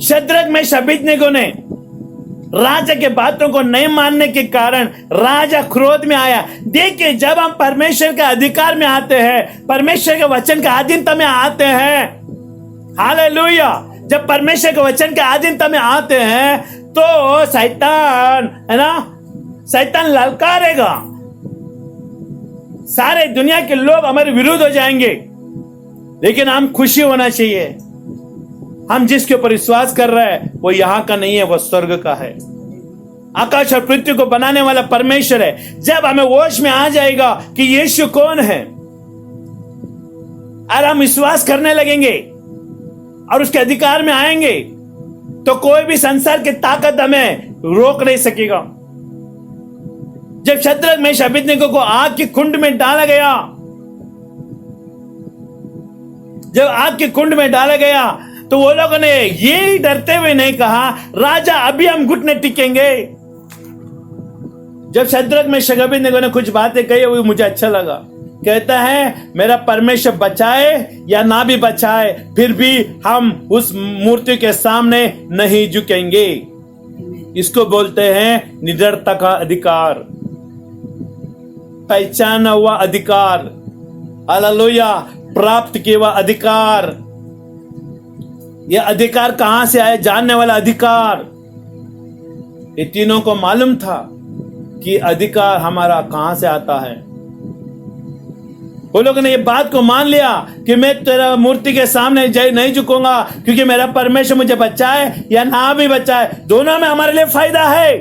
S2: शद्रक मेशक अबेदनगो ने राजा के बातों को नहीं मानने के कारण राजा क्रोध में आया। देखिए, जब हम परमेश्वर के अधिकार में आते हैं, परमेश्वर के वचन के अधीनता में आते हैं, हालेलुया, जब परमेश्वर के वचन के अधीनता में आते हैं तो शैतान, है ना, शैतान ललकारेगा। सारे दुनिया के लोग हमारे विरुद्ध हो जाएंगे, लेकिन हम खुशी होना चाहिए। हम जिसके ऊपर विश्वास कर रहे हैं वो यहां का नहीं है, वो स्वर्ग का है। आकाश और पृथ्वी को बनाने वाला परमेश्वर है। जब हमें होश में आ जाएगा कि यीशु कौन है और हम विश्वास करने लगेंगे और उसके अधिकार में आएंगे, तो कोई भी संसार की ताकत हमें रोक नहीं सकेगा। जब शद्रक मेशक अबेदनगो को आग की कुंड में डाला गया, जब आग के कुंड में डाला गया, तो वो लोगों ने ये डरते हुए नहीं कहा, राजा अभी हम घुटने टिकेंगे। जब शद्रक मेशक अबेदनगो ने कुछ बातें कही, वो मुझे अच्छा लगा। कहता है, मेरा परमेश्वर बचाए या ना भी बचाए, फिर भी हम उस मूर्ति के सामने नहीं झुकेंगे। इसको बोलते हैं निडरता का अधिकार, पहचाना हुआ अधिकार, हालेलुया, प्राप्त किया हुआ अधिकार। यह अधिकार कहां से आया? जानने वाला अधिकार। ये तीनों को मालूम था कि अधिकार हमारा कहां से आता है। वो लोगों ने ये बात को मान लिया कि मैं तेरा मूर्ति के सामने नहीं झुकूंगा, क्योंकि मेरा परमेश्वर मुझे बचाए या ना भी बचाए, दोनों में हमारे लिए फायदा है।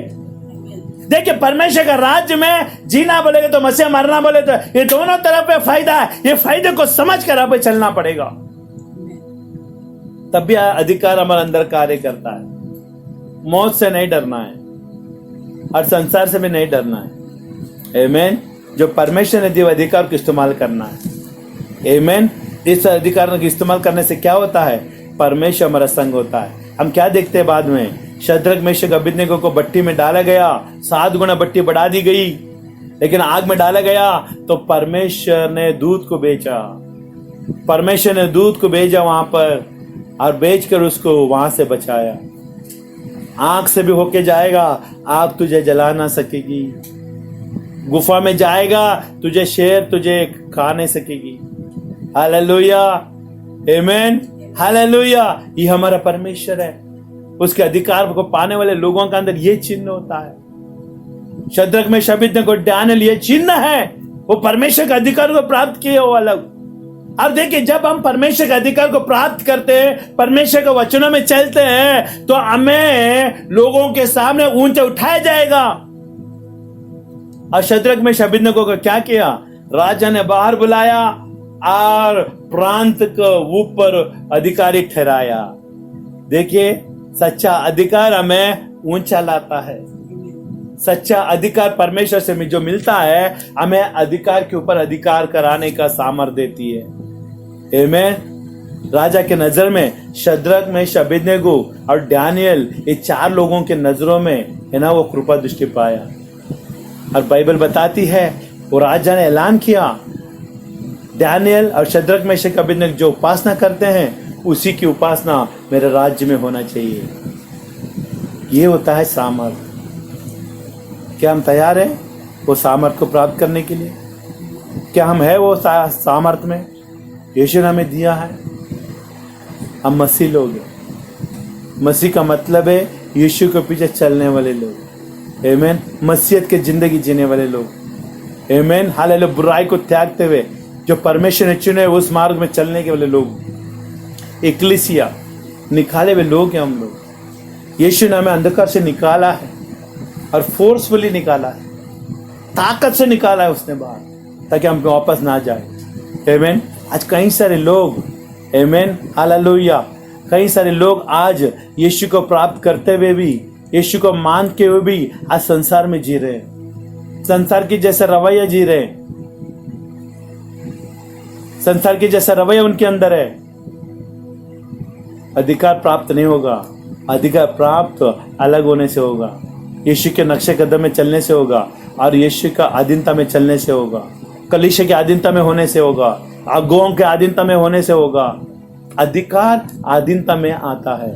S2: देखिए, परमेश्वर का राज्य में जीना बोलेगा तो मसीह मरना बोले तो ये दोनों तरफ पे फायदा है। ये फायदे को समझ कर आप चलना पड़ेगा, तब भी अधिकार हमारे अंदर कार्य करता है। मौत से नहीं डरना है और संसार से भी नहीं डरना है। आमीन। जो परमेश्वर ने दिए अधिकार को इस्तेमाल करना है। आमीन। इस अधिकार को इस्तेमाल करने से क्या होता है? परमेश्वर हमारा संग होता है। हम क्या देखते हैं बाद में? शद्रक मेशक अबेदनगो को भट्टी में डाला गया, 7 गुना भट्टी बढ़ा दी गई, लेकिन आग में डाला गया तो परमेश्वर ने दूत को भेजा। परमेश्वर ने दूत को भेजा वहां पर और भेजकर उसको वहां से बचाया। आग से भी होके जाएगा, आग तुझे जला ना सकेगी। गुफा में जाएगा, तुझे शेर तुझे खा नहीं सकेगी। हालेलुया, आमीन, हालेलुया। ये हमारा परमेश्वर है। उसके अधिकार को पाने वाले लोगों के अंदर ये चिन्ह होता है। शद्रक मेशक अबेदनगो दानियेल ये चिन्ह है, वो परमेश्वर के अधिकार को प्राप्त किए वो अलग। अब देखिए, जब हम परमेश्वर के अधिकार को प्राप्त करते हैं, परमेश्वर के वचनों में चलते हैं, तो हमें लोगों के सामने ऊंचा उठाया जाएगा। और शद्रक मेशक अबेदनगो को क्या किया? राजा ने बाहर बुलाया और प्रांत को ऊपर अधिकारी ठहराया। देखिए, सच्चा अधिकार हमें ऊंचा लाता है। सच्चा अधिकार परमेश्वर से जो मिलता है, हमें अधिकार के ऊपर अधिकार कराने का सामर्थ्य देती है। आमीन। राजा के नजर में शद्रक मेशक अबेदनगो और दानियेल, ये 4 लोगों के नजरों में है ना, वो कृपा दृष्टि पाया। और बाइबल बताती है वो राजा ने ऐलान किया, दानियल और शद्रक मेशक अबेदनगो जो उपासना करते हैं उसी की उपासना मेरे राज्य में होना चाहिए। ये होता है सामर्थ। क्या हम तैयार हैं वो सामर्थ को प्राप्त करने के लिए? क्या हम है वो सामर्थ में? यीशु ने हमें दिया है। हम मसीह लोग हैं। मसीह का मतलब है यीशु के पीछे चलने वाले लोग। आमीन। मसीहत की जिंदगी जीने वाले लोग। आमीन। हालेलुया। बुराई को त्यागते हुए जो परमेश्वर ने चुने उस मार्ग में चलने के वाले लोग, इक्लेसिया निकाले हुए लोग हैं हम लोग। यीशु ने हमें अंधकार से निकाला है और फोर्सफुली निकाला है, ताकत से निकाला है उसने बाहर, ताकि हम वापस ना जाए। आमीन। आज कई सारे लोग, आमीन, हालेलुया, कई सारे लोग आज यीशु को प्राप्त करते हुए भी, यीशु को मानते हुए भी आज संसार में जी रहे हैं, संसार की जैसा रवैया जी रहे हैं, संसार की जैसा रवैया उनके अंदर है। अधिकार प्राप्त नहीं होगा। अधिकार प्राप्त अलग होने से होगा, यीशु के नक्शे कदम में चलने से होगा और यीशु का अधीनता में चलने से होगा, कलीसिया के अधीनता में होने से होगा, अगुओं के अधीनता में होने से होगा। अधिकार अधीनता में आता है।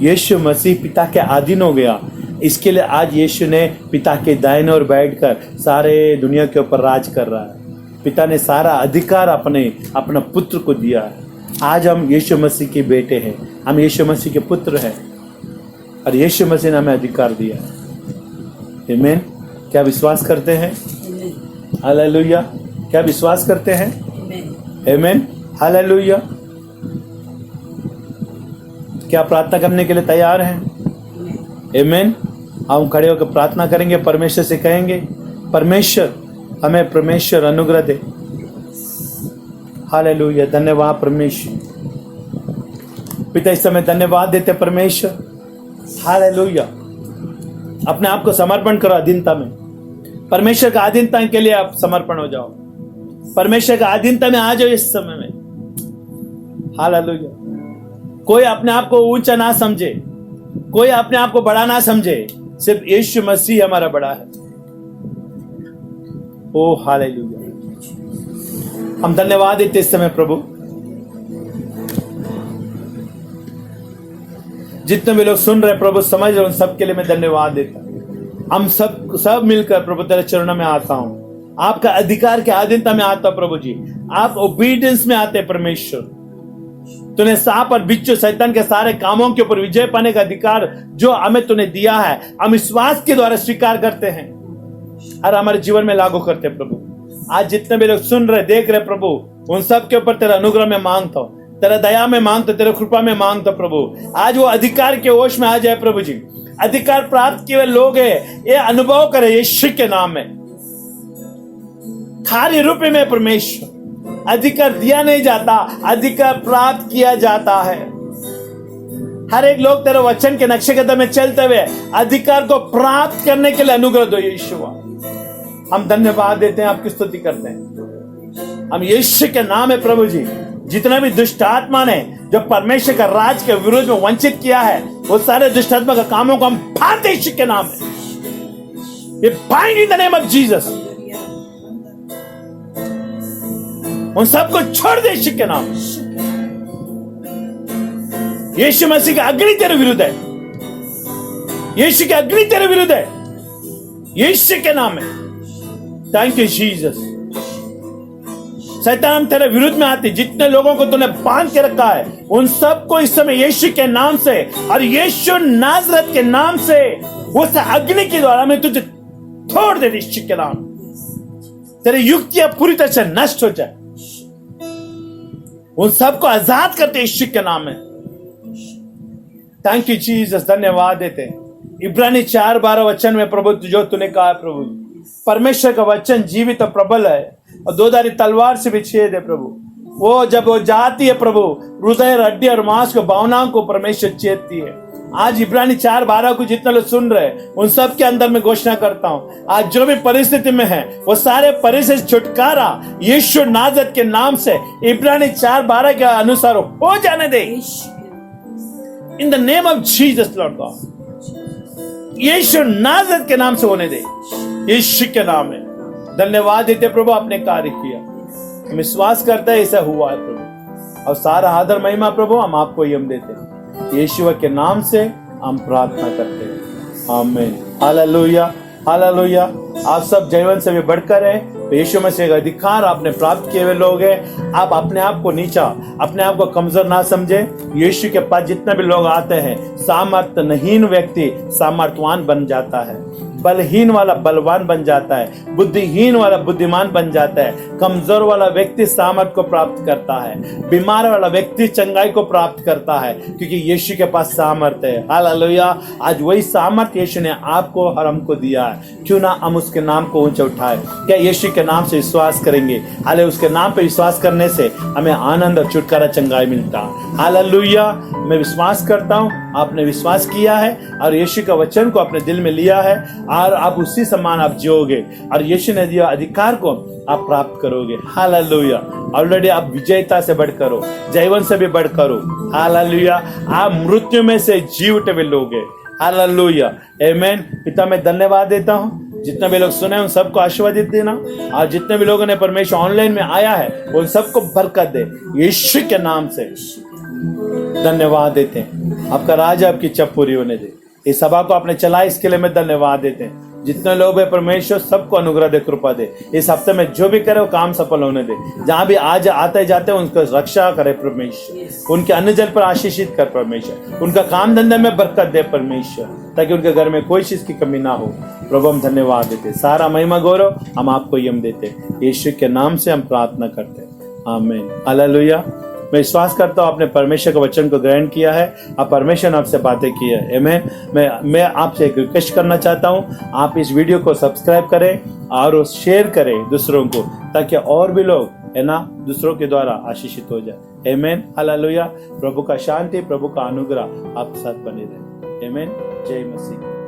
S2: यीशु मसीह पिता के अधीन हो गया, इसके लिए आज यीशु ने पिता के दाहिने ओर बैठकर सारे दुनिया के ऊपर राज कर रहा है। पिता ने सारा अधिकार अपना पुत्र को दिया है। आज हम यीशु मसीह के बेटे हैं, हम यीशु मसीह के पुत्र हैं और यीशु मसीह ने हमें अधिकार दिया है। आमीन। क्या विश्वास करते हैं? हालेलुया। क्या विश्वास करते हैं? आमीन। हालेलुया। क्या प्रार्थना करने के लिए तैयार हैं? आमीन। हम खड़े होकर प्रार्थना करेंगे, परमेश्वर से कहेंगे, परमेश्वर हमें परमेश्वर अनुग्रह दे। हालेलुया। धन्यवाद परमेश्वर। पिता इस समय धन्यवाद देते परमेश्वर। हालेलुया। अपने आप को समर्पण करो अधीनता में। परमेश्वर का अधीनता के लिए आप समर्पण हो जाओ। परमेश्वर का अधीनता में आ जाओ इस समय में। हालेलुया। कोई अपने आप को ऊंचा ना समझे, कोई अपने आप को बड़ा ना समझे, सिर्फ यीशु मसीह हमारा बड़ा है। ओ हालेलुया। हम धन्यवाद देते इस समय प्रभु, जितने भी लोग सुन रहे प्रभु, समझ रहे, उन सबके लिए मैं धन्यवाद देता हूं। हम सब मिलकर प्रभु तेरे चरणों में आता हूं, आपका अधिकार के अधीनता में आता प्रभु जी। आप ओबीडियंस में आते परमेश्वर। तूने सांप और बिच्छू शैतान के सारे कामों के ऊपर विजय पाने का अधिकार जो हमें तूने दिया है, हम विश्वास के द्वारा स्वीकार करते हैं और हमारे जीवन में लागू करते हैं प्रभु। आज जितने भी लोग सुन रहे, देख रहे प्रभु, उन सब के ऊपर तेरा अनुग्रह में मांगता हूं, तेरा दया में मांगता, तेरे कृपा में मांगता प्रभु। आज वो अधिकार के होश में आ जाए प्रभु जी। अधिकार प्राप्त किए लोग हैं, ये अनुभव करे यीशु के नाम में। खाली रूप में परमेश्वर अधिकार दिया नहीं जाता, अधिकार प्राप्त किया जाता है। हर एक लोग तेरे वचन के नक्शे कदम में चलते हुए अधिकार को प्राप्त करने के लिए अनुग्रह दो यीशु। हम धन्यवाद देते हैं, आपकी स्तुति करते हैं। हम यीशु के नाम है प्रभु जी। जितना भी दुष्ट आत्मा ने जो परमेश्वर का राज के विरोध में वंचित किया है, वो सारे दुष्ट आत्मा के कामों को हम फाड़ते यीशु के नाम में। ये bind in the name of Jesus. उन सबको छोड़ दे यीशु के नाम। यीशु मसीह का अग्नि तेरे विरुद्ध है। यीशु की अग्नि तेरे विरुद्ध है, यीशु के नाम में। Thank you Jesus. शैतान तेरे विरुद्ध में आते, जितने लोगों को तूने बांध के रखा है, उन सबको इस समय यीशु के नाम से और यीशु नाजरत के नाम से उस अग्नि के द्वारा मैं तुझे छोड़ दे यीशु के नाम। तेरी युक्तियां पूरी तरह से नष्ट हो जाए, उन सबको आजाद करते यीशु के नाम में। Thank you Jesus. धन्यवाद देते हैं। इब्रानी 4:12 वचन में प्रभु जो तूने कहा है प्रभु, परमेश्वर का वचन जीवित और प्रबल है और दोधारी तलवार से भी छेद है प्रभु। वो जब वो जाती है प्रभु, हृदय, हड्डी और मांस को, भावनाओं को परमेश्वर चेतती है। आज इब्रानी 4:12 को जितने लोग सुन रहे हैं, उन सब के अंदर मैं घोषणा करता हूं, आज जो भी परिस्थिति में है, वो सारे परिस्थिति छुटकारा यीशु नाजरत के नाम से इब्रानी 4:12 के अनुसार हो जाने दे। In the name of Jesus Lord God. Yeshu Nazareth के नाम से होने दे, यीशु के नाम में। धन्यवाद देते प्रभु, आपने कार्य किया, हम विश्वास करते हैं ऐसा हुआ है प्रभु, और सारा आदर महिमा प्रभु हम आपको ही हम देते हैं, यीशु के नाम से हम प्रार्थना करते हैं, आमीन। Hallelujah, hallelujah. आप सब जीवन से भी बढ़कर है, तो यीशु मसीह का अधिकार आपने प्राप्त किए हुए लोग हैं। आप अपने आप को नीचा, अपने आप को कमजोर ना समझे। यीशु के पास जितने भी लोग आते हैं, सामर्थ्यहीन व्यक्ति सामर्थ्यवान बन जाता है, बलहीन वाला बलवान बन जाता है, बुद्धिहीन वाला बुद्धिमान बन जाता है, कमजोर वाला व्यक्ति सामर्थ्य को प्राप्त करता है, बीमार वाला व्यक्ति चंगाई को प्राप्त करता है, क्योंकि यीशु के पास सामर्थ्य है। हालेलुया। आज वही सामर्थ्य यीशु ने आपको और हमको दिया है, क्यों ना हम उसके नाम को ऊंचा उठाए। क्या यीशु के नाम से विश्वास करेंगे? हाले उसके नाम पे विश्वास करने से हमें आनंद और छुटकारा चंगाई मिलता है। हालेलुया। मैं विश्वास करता हूँ आपने विश्वास किया है और यीशु का वचन को अपने दिल में लिया है, और आप उसी समान आप जियोगे और यीशु ने दिया अधिकार को आप प्राप्त करोगे। हालेलुया। ऑलरेडी आप विजेता से बढ़कर हो, जीवन से भी बढ़कर हो। हालेलुया। आप मृत्यु में से जी उठे हुए लोग हैं। हालेलुया, आमीन। पिता मैं धन्यवाद देता हूँ, जितने भी लोग सुने उन सबको आशीर्वादित देना, और जितने भी लोगों ने परमेश्वर ऑनलाइन में आया है उन सबको बरकत दे, यीशु के नाम से धन्यवाद देते हैं। आपका राज आपकी इच्छा पूरी होने दे। इस सभा को आपने चलाया इसके लिए मैं धन्यवाद देते हैं। जितने लोग हैं परमेश्वर सबको अनुग्रह दे, कृपा दे। इस हफ्ते में जो भी करे वो काम सफल होने दे। जहां भी आज आते जाते उनको रक्षा करे परमेश्वर, उनके अन्न जल पर आशीषित कर परमेश्वर, उनका काम धंधे में बरकत दे परमेश्वर, ताकि उनके घर में कोई चीज की कमी ना हो। प्रभु हम धन्यवाद देते, सारा महिमा गौरव हम आपको ही हम देते, यीशु के नाम से हम प्रार्थना करते, आमीन। हालेलुया। मैं विश्वास करता हूँ आपने परमेश्वर के वचन को ग्रहण किया है, अब परमेश्वर ने आपसे बातें की है। मैं आपसे एक रिक्वेस्ट करना चाहता हूँ, आप इस वीडियो को सब्सक्राइब करें और शेयर करें दूसरों को, ताकि और भी लोग है ना दूसरों के द्वारा आशीषित हो जाए। आमीन। हालेलुया। प्रभु का शांति, प्रभु का अनुग्रह आपके साथ बने रहे। आमीन। जय मसीह।